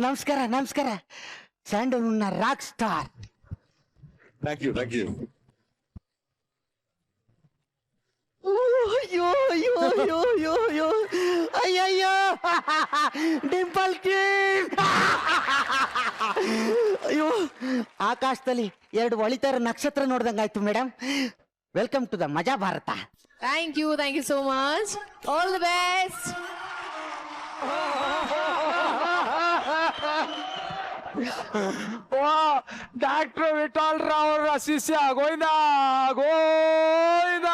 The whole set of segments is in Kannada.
ನಮಸ್ಕಾರ ನಮಸ್ಕಾರ. ಸ್ಯಾಂಡಲ್ವುಡ್ನ rock star. Thank you thank you. ಅಯ್ಯೋ ಅಯ್ಯೋ ಅಯ್ಯೋ ಅಯ್ಯೋ ಅಯ್ಯೋ ಅಯ್ಯಯ್ಯೋ ಡಿಂಪಲ್ ಕಿಂಗ್. ಅಯ್ಯೋ ಆಕಾಶದಲ್ಲಿ 2 ಹೊಳಿತಾರ ನಕ್ಷತ್ರ ನೋಡ್ದಂಗಾಯ್ತು madam. Welcome to the Majaa Bharata. Thank you so much. All the best. Doctor Vittal Rao ಅವರ ಶಿಷ್ಯ ಗೋವಿಂದ ಗೋವಿಂದ.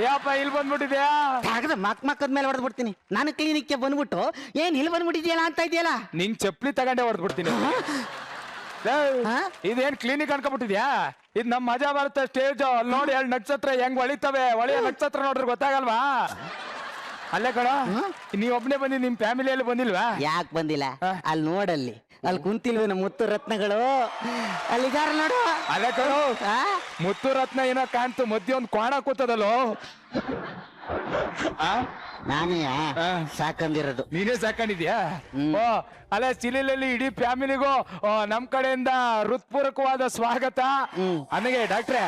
ಯಪ್ಪ ಇಲ್ಲಿ ಬಂದ್ಬಿಟ್ಟಿದ್ಯಾ? ಕಾಗದ ಮಕ್ಕದ ಮೇಲೆ ಹೊಡೆದ್ ಬಿಡ್ತೀನಿ. ನಾನು ಕ್ಲಿನಿಕ್ಗೆ ಬಂದ್ಬಿಟ್ಟು ಏನ್ ಇಲ್ಲಿ ಬಂದ್ಬಿಟ್ಟಿದ್ಯಲ್ಲ ಅಂತ ಇದೆಯಲ್ಲ. ನಿನ್ ಚಪ್ಪಲಿ ತಗೊಂಡೆ ಹೊಡೆದ್ಬಿಡ್ತೀನಿ. ಇದೇನ್ ಕ್ಲಿನಿಕ್ ಅನ್ಕೊಂಡ್ಬಿಟ್ಟಿದ್ಯಾ? ಇದ್ ನಮ್ ಮಜಾ ಭಾರತ ಸ್ಟೇಜ್. ಅಲ್ಲಿ ನೋಡಿ 2 ನಕ್ಷತ್ರ ಹೆಂಗ್ ಹೊಳಿತವೆ. ಹೊಳೆಯ ನಕ್ಷತ್ರ ನೋಡ್ರಿ ಗೊತ್ತಾಗಲ್ವಾ? ಅಲ್ಲೇ ಕಣ ನೀವ್ ಒಬ್ನೇ ಬಂದಿ, ನಿಮ್ ಫ್ಯಾಮಿಲಿಯಲ್ಲಿ ಬಂದಿಲ್ವಾ? ಯಾಕೆ ಬಂದಿಲ್ಲ? ಅಲ್ಲಿ ನೋಡಲ್ಲಿ ಅಲ್ಲಿ ಕುಂತಿಲ್ವ ನಮ್ಮ ಮುತ್ತು ರತ್ನಗಳು ಅಲ್ಲಿಗಾರ ನೋಡು. ಅಲ್ಲೇ ಕಣ ಮುತ್ತು ರತ್ನ ಏನೋ ಕಾಣ್ತು, ಮಧ್ಯೆ ಒಂದ್ ಕೋಣ ಕೂತದಲ್ಲೋ. ನಾನೇ ಸಾಕಂದಿರೋದು. ನೀನೇ ಸಾಕೊಂಡಿದ್ಯಾ? ಓ ಅಲ್ಲೇ ಚಿಲಿಲಲ್ಲಿ ಇಡೀ ಫ್ಯಾಮಿಲಿಗೂ ನಮ್ ಕಡೆಯಿಂದ ಹೃತ್ಪೂರ್ವಕವಾದ ಸ್ವಾಗತ. ನನಗೆ ಡಾಕ್ಟ್ರೆ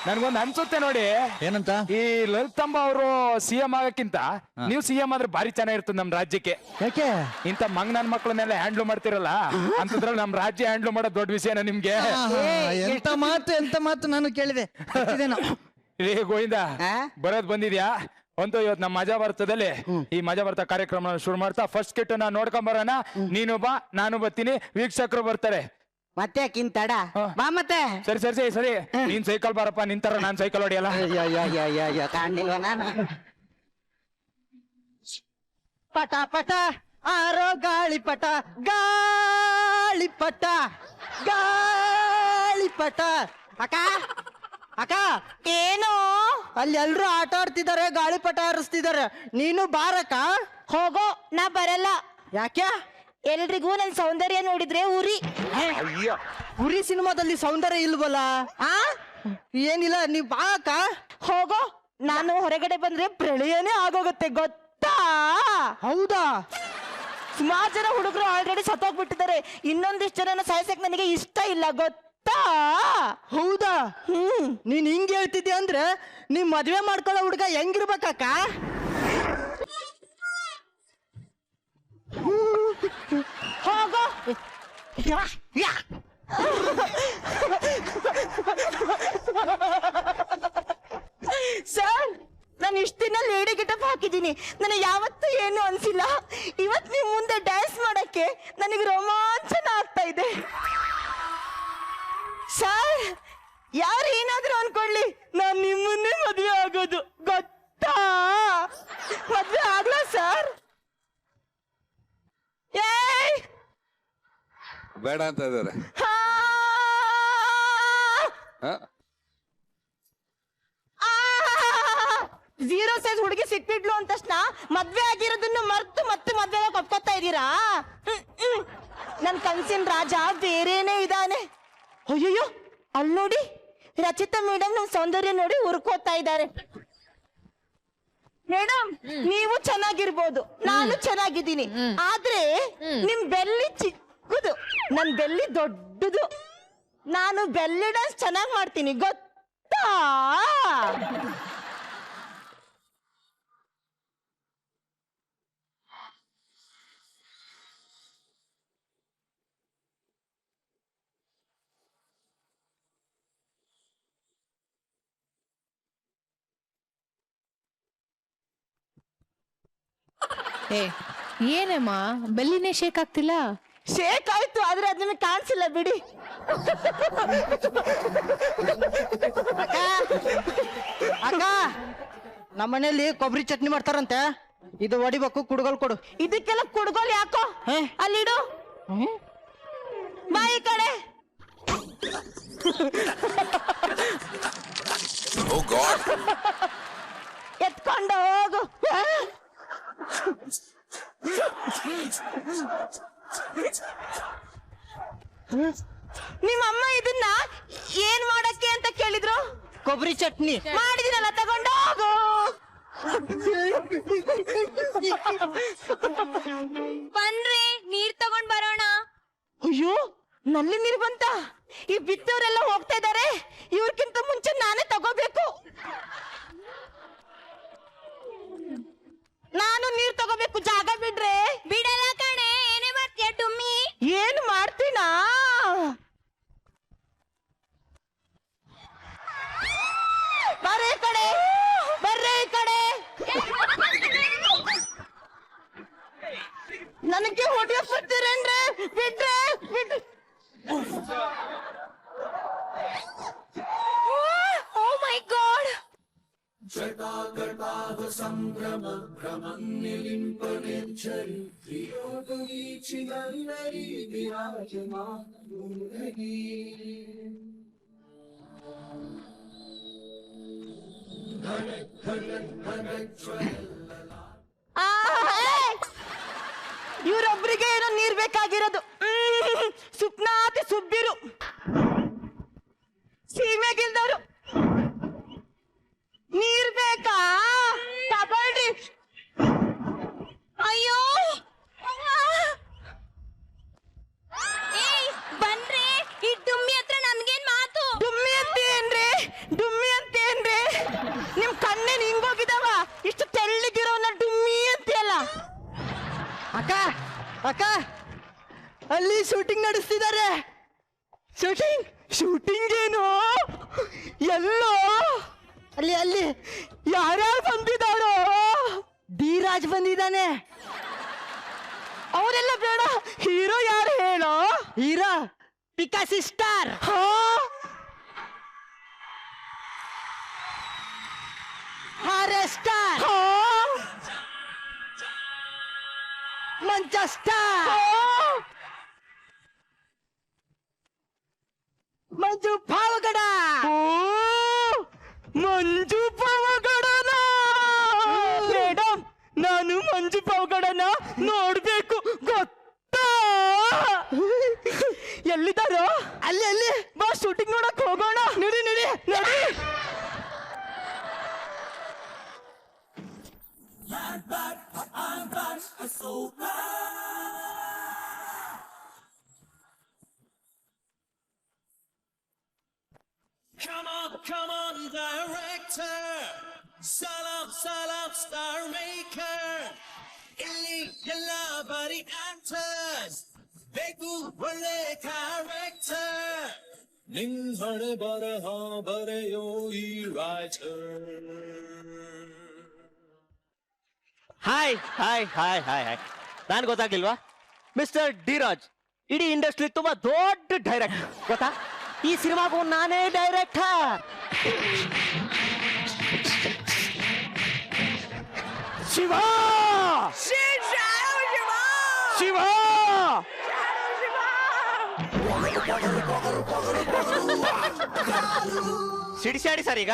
ನನ್ಗೊಂದು ಅನ್ಸುತ್ತೆ ನೋಡಿ. ಏನಂತ? ಈ ಲಲಿತಮ್ಮ ಅವರು CM ಆಗಕ್ಕಿಂತ ನೀವು CM ಆದ್ರೆ ಭಾರಿ ಚೆನ್ನಾಗಿರ್ತದೆ ನಮ್ ರಾಜ್ಯಕ್ಕೆ. ಯಾಕೆ? ಇಂತ ಮಂಗ್ ಮಕ್ಕಳನ್ನೆಲ್ಲ ಹ್ಯಾಂಡ್ಲ್ ಮಾಡ್ತಿರಲ್ಲ, ಅಂತದ್ರಲ್ಲಿ ನಮ್ ರಾಜ್ಯ ಹ್ಯಾಂಡ್ಲ್ ಮಾಡೋದು ದೊಡ್ಡ ವಿಷಯನ ನಿಮ್ಗೆ? ಎಂತ ಮಾತು ನಾನು ಕೇಳಿದೆ. ಗೋವಿಂದ ಬರೋದ್ ಬಂದಿದ್ಯಾ? ಒಂದು ಇವತ್ತು ನಮ್ಮ ಮಜಾ ಭಾರತದಲ್ಲಿ ಈ ಮಜಾ ಭಾರತ ಕಾರ್ಯಕ್ರಮ ಶುರು ಮಾಡ್ತಾ ಫಸ್ಟ್ ಕಿಟ್ ನಾ ನೋಡ್ಕೊಂಡ್ ಬರೋಣ. ನೀನು ಬಾ, ನಾನು ಬರ್ತೀನಿ, ವೀಕ್ಷಕರು ಬರ್ತಾರೆ. ಮತ್ತೆ ಕಿಂತಡ ಬಾ ಮತ್ತೆ. ಸರಿ ಸರಿ ಸರಿ ಸರಿ. ನೀನ್ ಸೈಕಲ್ ಬಾರಪ್ಪ, ನಿಂತರ ನಾನ್ ಸೈಕಲ್ ಹೊಡಿಯಲ್ಲ. ಕಾಣಿಲ್ವ ನಾನು? ಪಟ ಪಟ ಆರೋ ಗಾಳಿಪಟ ಗಾಳಿಪಟ ಗಾಳಿಪಟ. ಅಕ್ಕ ಅಕ್ಕ ಏನು? ಅಲ್ಲಿ ಎಲ್ರು ಆಟ ಆಡ್ತಿದ್ದಾರೆ, ಗಾಳಿಪಟ ಹಾರಿಸ್ತಿದ್ದಾರೆ. ನೀನು ಬಾರಕ್ಕ. ಹೋಗೋ, ನಾ ಬರಲ್ಲ. ಯಾಕೆ? ಎಲ್ರಿಗೂ ನನ್ ಸೌಂದರ್ಯ ನೋಡಿದ್ರೆ ಉರಿ. ಉರಿ ಸಿನಿಮಾದಲ್ಲಿ ಸೌಂದರ್ಯ ಇಲ್ವಲ್ಲ? ಏನಿಲ್ಲ, ನೀವ್ ಬಾ ಅಕ್ಕ. ಹೋಗೋ, ನಾನು ಹೊರಗಡೆ ಬಂದ್ರೆ ಪ್ರಳಯನೇ ಆಗೋಗುತ್ತೆ ಗೊತ್ತಾ? ಹೌದಾ? ಸುಮಾರು ಜನ ಹುಡುಗರು ಆಲ್ರೆಡಿ ಸತ್ತೋಗ್ಬಿಟ್ಟಿದ್ದಾರೆ. ಇನ್ನೊಂದಿಷ್ಟು ಜನನ ಸಾಯಿಸಕ್ ನನಗೆ ಇಷ್ಟ ಇಲ್ಲ ಗೊತ್ತಾ? ಹೌದಾ? ನೀನ್ ಹಿಂಗ್ ಹೇಳ್ತಿದ್ಯ ಅಂದ್ರೆ ನೀವ್ ಮದ್ವೆ ಮಾಡ್ಕೊಳ್ಳೋ ಹುಡುಗ ಹೆಂಗಿರ್ಬೇಕಕ್ಕ? ಹೋಗೋ. ಸರ್, ನಾನು ಇಷ್ಟ ದಿನ ಲೇಡಿ ಗೆಟಪ್ ಹಾಕಿದ್ದೀನಿ, ನನಗೆ ಯಾವತ್ತೂ ಏನು ಅನ್ಸಿಲ್ಲ. ಇವತ್ ನಿಮ್ ಮುಂದೆ ಡ್ಯಾನ್ಸ್ ಮಾಡಕ್ಕೆ ನನಗೆ ರೋಮಾಂಚನ ಆಗ್ತಾ ಇದೆ. ಸರ್, ಯಾರು ಏನಾದ್ರೂ ಅನ್ಕೊಳ್ಳಿ, ನಾನು ನಿಮ್ಮನ್ನೇ ಮದುವೆ ಆಗೋದು ಗೊತ್ತಾ? ಮದುವೆ ಆಗ್ಲಾ ಸರ್? ಏಯ್ ಬೇಡ ಅಂತ ಇದ್ದಾರೆ. 0 ಸೈಜ್ ಹುಡುಗಿ ಸಿಕ್ಬಿಡ್ಲು ಅಂದ ತಕ್ಷಣ ಮದ್ವೆ ಆಗಿರೋದನ್ನು ಮರ್ತು ಮತ್ತೆ ಮದ್ವೆ ಒಪ್ಕೋತಾ ಇದ್ದೀರಾ? ನನ್ ಕನ್ಸಿನ ರಾಜ ಬೇರೇನೆ ಇದ್ದಾನೆ. ಅಯ್ಯೋ, ಅಲ್ಲಿ ನೋಡಿ ರಚಿತಾ ಮೇಡಮ್ ನಮ್ ಸೌಂದರ್ಯ ನೋಡಿ ಹುರ್ಕೋತಾ ಇದ್ದಾರೆ. ಮೇಡಮ್, ನೀವು ಚೆನ್ನಾಗಿರ್ಬೋದು, ನಾನು ಚೆನ್ನಾಗಿದ್ದೀನಿ, ಆದ್ರೆ ನಿಮ್ ಬೆಲ್ಲಿ ಚಿಕ್ಕದು, ನನ್ ಬೆಲ್ಲಿ ದೊಡ್ಡದು. ನಾನು ಬೆಲ್ಲಿ ಡ್ಯಾನ್ಸ್ ಚೆನ್ನಾಗಿ ಮಾಡ್ತೀನಿ ಗೊತ್ತಾ? ಏನಮ್ಮ ಬೆಲ್ಲಿನೇ ಶೇಕ್ ಆಗ್ತಿಲ್ಲ? ಶೇಕ್ ಆಯ್ತು, ಆದ್ರೆ ಅದ್ ನಿಮಗೆ ಕಾಣಿಸಿಲ್ಲ ಬಿಡಿ. ಅಕ್ಕ, ನಮ್ಮನೇಲಿ ಕೊಬ್ಬರಿ ಚಟ್ನಿ ಮಾಡ್ತಾರಂತೆ, ಇದು ಹೊಡಿಬೇಕು, ಕುಡುಗೋಲ್ ಕೊಡು. ಇದಕ್ಕೆಲ್ಲ ಕುಡ್ಗೋಲ್ ಯಾಕೋ? ಅಲ್ಲಿಡು, ಬಾ ಈ ಕಡೆ. ಎತ್ಕೊಂಡು ಹೋಗು. ನಿಮ್ಮಮ್ಮ ಇದನ್ನ ಏನ್ ಮಾಡಕ್ಕೆ ಅಂತ ಕೇಳಿದ್ರು. ಕೊಬ್ಬರಿ ಚಟ್ನಿ ಮಾಡಿದಿನಲ್ಲ, ತಗೊಂಡು ಹೋಗು. ಬನ್ರಿ ನೀರ್ ತಗೊಂಡ್ ಬರೋಣ. ಅಯ್ಯೋ ನಲ್ಲಿ ನೀರು ಬಂತ. ಈ ಬಿತ್ತವರೆಲ್ಲ ಹೋಗ್ತಾ ಇದಾರೆ, ಇವ್ರಕ್ಕಿಂತ ಮುಂಚೆ ನಾನೇ ತಗೋಬೇಕು. ನಾನು ನೀರ್ ತಗೋಬೇಕು, ಜಾಗ ಬಿಡ್ರೆ. ಬಿಡಲ್ಲ ಕಣೆ, ಏನೇ ಮಾಡ್ತೀಯ ಡುಮ್ಮಿ? ಏನು ಮಾಡ್ತೀನಾ? ಬರ್ರಿ ಈ ಕಡೆ, ಬರ್ರಿ ಈ ಕಡೆ. ನನಗೆ ಹೊಡಿಯೋ ಬರ್ತೀರೇನ್ರಿ? ಬಿಡ್ರೆ ಬಿಡ್ರಿ. ಓ ಮೈ ಗಾಡ್. ಇವ್ರೊಬ್ರಿಗೆ ಏನೋ ನೀರ್ ಬೇಕಾಗಿರೋದು. ಸುಪ್ನಾತಿ ಸುಬ್ಬಿರು, ಸೀಮೆಗಿಲ್ದವ್ರು. ನೀರ್ ಬೇಕಾ? ತಗೊಳ್ರಿ. ಅಯ್ಯೋ ಏಯ್ ಬನ್ರಿ, ಈ ಡುಮ್ಮಿ ಹತ್ರ ನಮ್ಗೇನ್ ಮಾತು? ಡುಮ್ಮಿ ಅಂತೇನ್ರಿ? ಡುಮ್ಮಿ ಅಂತೇನ್ರಿ? ನಿಮ್ ಕಣ್ಣೇನ್ ಹಿಂಗೋಗಿದಾವ? ಇಷ್ಟು ತೆಳ್ಳಗಿರೋನ ಡುಮ್ಮಿ ಅಂತೀಯಲ್ಲ? ಅಕ್ಕ ಅಕ್ಕ, ಅಲ್ಲಿ ಶೂಟಿಂಗ್ ನಡೆಸ್ತಿದ್ದಾರೆ. ಶೂಟಿಂಗ್? ಶೂಟಿಂಗ್ ಏನು? ಎಲ್ಲೋ? ಅಲ್ಲಿ ಅಲ್ಲಿ ಯಾರ್ಯಾರು ಬಂದಿದ್ದಾರೋ? ಧೀರಾಜ್ ಬಂದಿದ್ದಾನೆ. ಅವರೆಲ್ಲ ಬೇಡ, ಹೀರೋ ಯಾರು ಹೇಳೋ? ಹೀರೋ ಪಿಕಾಸಿ ಸ್ಟಾರ್. ಹಾ, ಹಾರೆ ಸ್ಟಾರ್, ಹಾ, ಮಂಚ ಸ್ಟಾರ್, ಹಾ. ಮಂಜು ಪಾವಗಡ. ಓ, ಮಂಜು ಪಾವಗಡನ. ಮೇಡಮ್, ನಾನು ಮಂಜು ಪಾವಗಡನ ನೋಡ್ಬೇಕು, ಗೊತ್ತಾ? ಎಲ್ಲಿದ್ದಾರೋ? ಅಲ್ಲಿ ಅಲ್ಲಿ ಬಾ ಶೂಟಿಂಗ್ ನೋಡಕ್ ಹೋಗೋಣ. ನಡಿ ನಡಿ ನಡಿ. Come on, director. Salam, salam, star maker. Illi ella bari actors. Begu ಒಳ್ಳೆ character. ನಿನ್ ಹಣೆ ಬರಹ ಬರೆಯೋ ಈ writer. Hi hi hi hi hi. ನಾನು ಗೊತ್ತಾಗ್ಲಿಲ್ವಾ? ಮಿಸ್ಟರ್ ಧೀರಾಜ್ ಇಡೀ ಇಂಡಸ್ಟ್ರಿ ತುಂಬಾ ದೊಡ್ಡ ಡೈರೆಕ್ಟರ್, ಗೊತ್ತಾ? ಈ ಸಿನಿಮಾಗೂ ನಾನೇ ಡೈರೆಕ್ಟರ್. ಶಿವ ಶಿವ ಸಿಡಿಸಾಡಿ ಸರ್. ಈಗ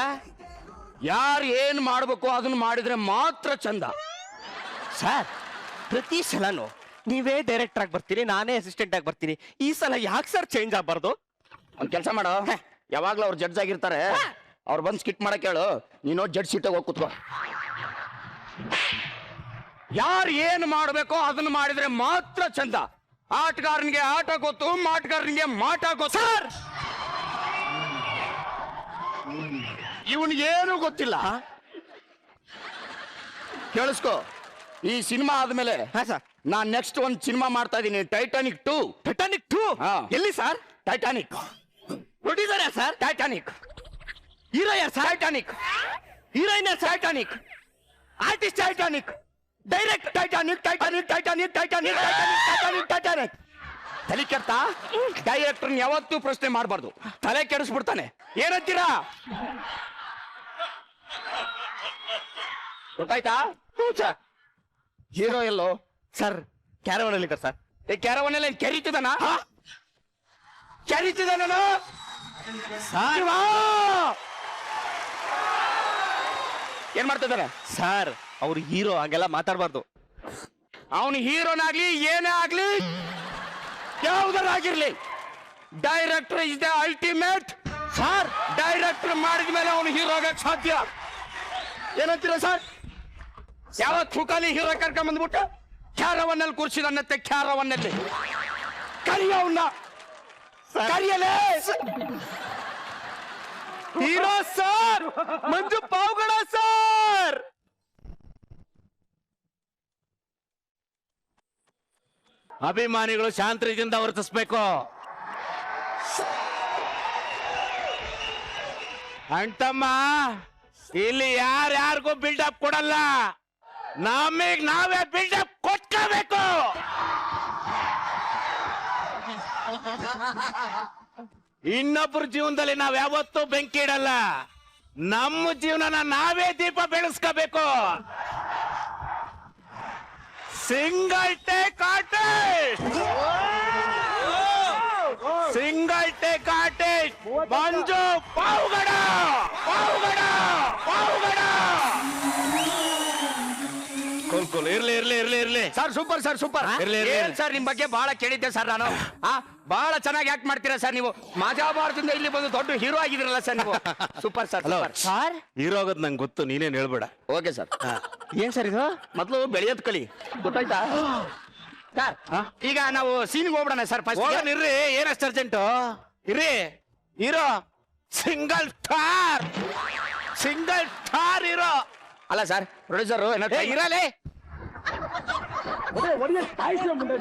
ಯಾರು ಏನ್ ಮಾಡ್ಬೇಕು ಅದನ್ನ ಮಾಡಿದ್ರೆ ಮಾತ್ರ ಚಂದ. ಸರ್, ಪ್ರತಿ ಸಲನು ನೀವೇ ಡೈರೆಕ್ಟರ್ ಆಗಿ ಬರ್ತೀರಿ, ನಾನೇ ಅಸಿಸ್ಟೆಂಟ್ ಆಗಿ ಬರ್ತೀನಿ. ಈ ಸಲ ಯಾಕೆ ಸರ್ ಚೇಂಜ್ ಆಗ್ಬಾರ್ದು? ಒಂದ್ ಕೆಲಸ ಮಾಡೋ, ಯಾವಾಗ್ಲೂ ಅವ್ರು ಜಡ್ಜ್ ಆಗಿರ್ತಾರೆ, ಅವ್ರು ಬಂದ್ ಸ್ಕಿಟ್ ಮಾಡಕ್ ಹೇಳು, ನೀನು ಜಡ್ಜ್ ಸೀಟಾಗ ಹೋಗಿ ಕೂತ್ಕೋ. ಯಾರು ಏನ್ ಮಾಡ್ಬೇಕೋ ಅದನ್ನ ಮಾಡಿದ್ರೆ ಮಾತ್ರ ಚಂದ. ಆಟಗಾರನಿಗೆ ಆಟ ಗೊತ್ತು, ಮಾಟಗಾರನಿಗೆ ಮಾಟ ಗೊತ್ತು. ಸರ್, ಇವನಿಗೇನು ಗೊತ್ತಿಲ್ಲ. ಕೇಳಿಸ್ಕೋ, ಈ ಸಿನಿಮಾ ಆದ್ಮೇಲೆ ಸರ್, ನಾನ್ ನೆಕ್ಸ್ಟ್ ಒಂದ್ ಸಿನಿಮಾ ಮಾಡ್ತಾ ಇದೀನಿ, ಟೈಟಾನಿಕ್ 2. ಟೈಟಾನಿಕ್ 2 ಎಲ್ಲಿ ಸರ್? ಟೈಟಾನಿಕ್ ಪ್ರೊಡ್ಯೂಸರ್ ಯಾರು ಸರ್? ಟೈಟಾನಿಕ್. ಹೀರೋ ಯಾರು ಸರ್? ಟೈಟಾನಿಕ್. ಹೀರೋಯಿನ್ ಯಾರು sir? Titanic. Artist Titanic. Direct Titanic Titanic Titanic Titanic Titanic Titanic Titanic. ತಲೆ ಕೆಡ್ತ ಡೈರೆಕ್ಟರ್ ಯಾವತ್ತೂ ಪ್ರಶ್ನೆ ಮಾಡಬಾರ್ದು, ತಲೆ ಕೆಡಿಸ್ಬಿಡ್ತಾನೆ. ಏನಂತೀರಾ? ಗೊತ್ತಾಯ್ತಾ? ಹೀರೋ ಎಲ್ಲೋ ಸರ್? ಕ್ಯಾರವನ್ ಅಲ್ಲಿ ಸರ್. ಈ ಕ್ಯಾರವನ್ನೆಲ್ಲ ಕೆರೀತಿದಾನ? ಕೆರೀತಿದಾನ? ಏನ್ ಮಾಡ್ತಿದಾರೆ ಸರ್? ಅವ್ರು ಹೀರೋ, ಹಂಗೆಲ್ಲ ಮಾತಾಡಬಾರ್ದು. ಅವನು ಹೀರೋನಾಗ್ಲಿ ಏನೇ ಆಗ್ಲಿ ಯಾವುದರಾಗಿರ್ಲಿ, director is the ultimate. Sir, director ಮಾಡಿದ ಮೇಲೆ ಅವನು ಹೀರೋ ಆಗಕ್ ಸಾಧ್ಯ. ಏನಂತೀರ ಸರ್? ಯಾವ ತುಕಾಲಿ ಹೀರೋ ಕರ್ಕೊಂಡ್ ಬಂದ್ಬಿಟ್ಟು ಖ್ಯಾರವನ್ನಲ್ಲಿ ಕೂರಿಸಿ ನನ್ನತ್ತೆ ಖ್ಯಾರವನ್ನಲ್ಲಿ ಕರಿಯವನ್ನ ಕರಿಯಲೇ hero sir, Manju Pavagada sir. ಅಭಿಮಾನಿಗಳು ಶಾಂತ ರೀತಿಯಿಂದ ವರ್ತಿಸ್ಬೇಕು. ಅಂಟಮ್ಮ, ಇಲ್ಲಿ ಯಾರ್ಯಾರಿಗೂ ಬಿಲ್ಡಪ್ ಕೊಡಲ್ಲ, ನಮಗ್ ನಾವೇ ಬಿಲ್ಡಪ್ ಕೊಟ್ಕೋಬೇಕು. ಇನ್ನೊಬ್ಬರ ಜೀವನದಲ್ಲಿ ನಾವ್ ಯಾವತ್ತೂ ಬೆಂಕಿ ಇಡಲ್ಲ, ನಮ್ಮ ಜೀವನನ ನಾವೇ ದೀಪ ಬೆಳೆಸ್ಕೋಬೇಕು. Single take artist, single take artist Manju Pavagada, Pavagada, Pavagada. ಕೋಲ್ ಇರ್ಲಿ ಇರ್ಲಿ ಇರ್ಲಿ ಇರ್ಲಿ ಸರ್. Super sir, super. ಇರ್ಲಿ, ಇರ್ಲಿ. ಏನ್ ಸರ್, ನಿಮ್ ಬಗ್ಗೆ ಬಹಳ ಕೇಳಿದ್ದೆ ಸರ್ ನಾನು. ಬಹಳ ಚೆನ್ನಾಗಿ ಆಕ್ಟ್ ಮಾಡ್ತೀರಾ ಸರ್ ನೀವು. ಮಜಾಬಾರದಿಂದ ಇಲ್ಲಿ ಬಂದು ದೊಡ್ಡ ಹೀರೋ ಆಗಿದ್ರಲ್ಲ ಸರ್ ನೀವು. Super sir, super. Sir, hero ಆಗೋದ್ ನಂಗೆ ಗೊತ್ತು, ನೀನೇನ್ ಹೇಳ್ಬೇಡ. Okay sir. ಏನ್ ಸರ್ ಇದು? ಮೊದಲು ಬೆಳೆಯೋದ್ ಕಲಿ, ಗೊತ್ತಾಯ್ತಾ ಸರ್? ಈಗ ನಾವು ಸೀನ್ಗೆ ಹೋಗ್ಬಿಡೋಣ ಸರ್. ಫಸ್ಟ್ ಇರ್ರಿ, ಏನಷ್ಟು ಅರ್ಜೆಂಟು? ಇರ್ರಿ. Hero single star, single star hero. ಅಲ್ಲ ಸರ್, ಪ್ರೊಡ್ಯೂಸರ್ ಇರಲೇ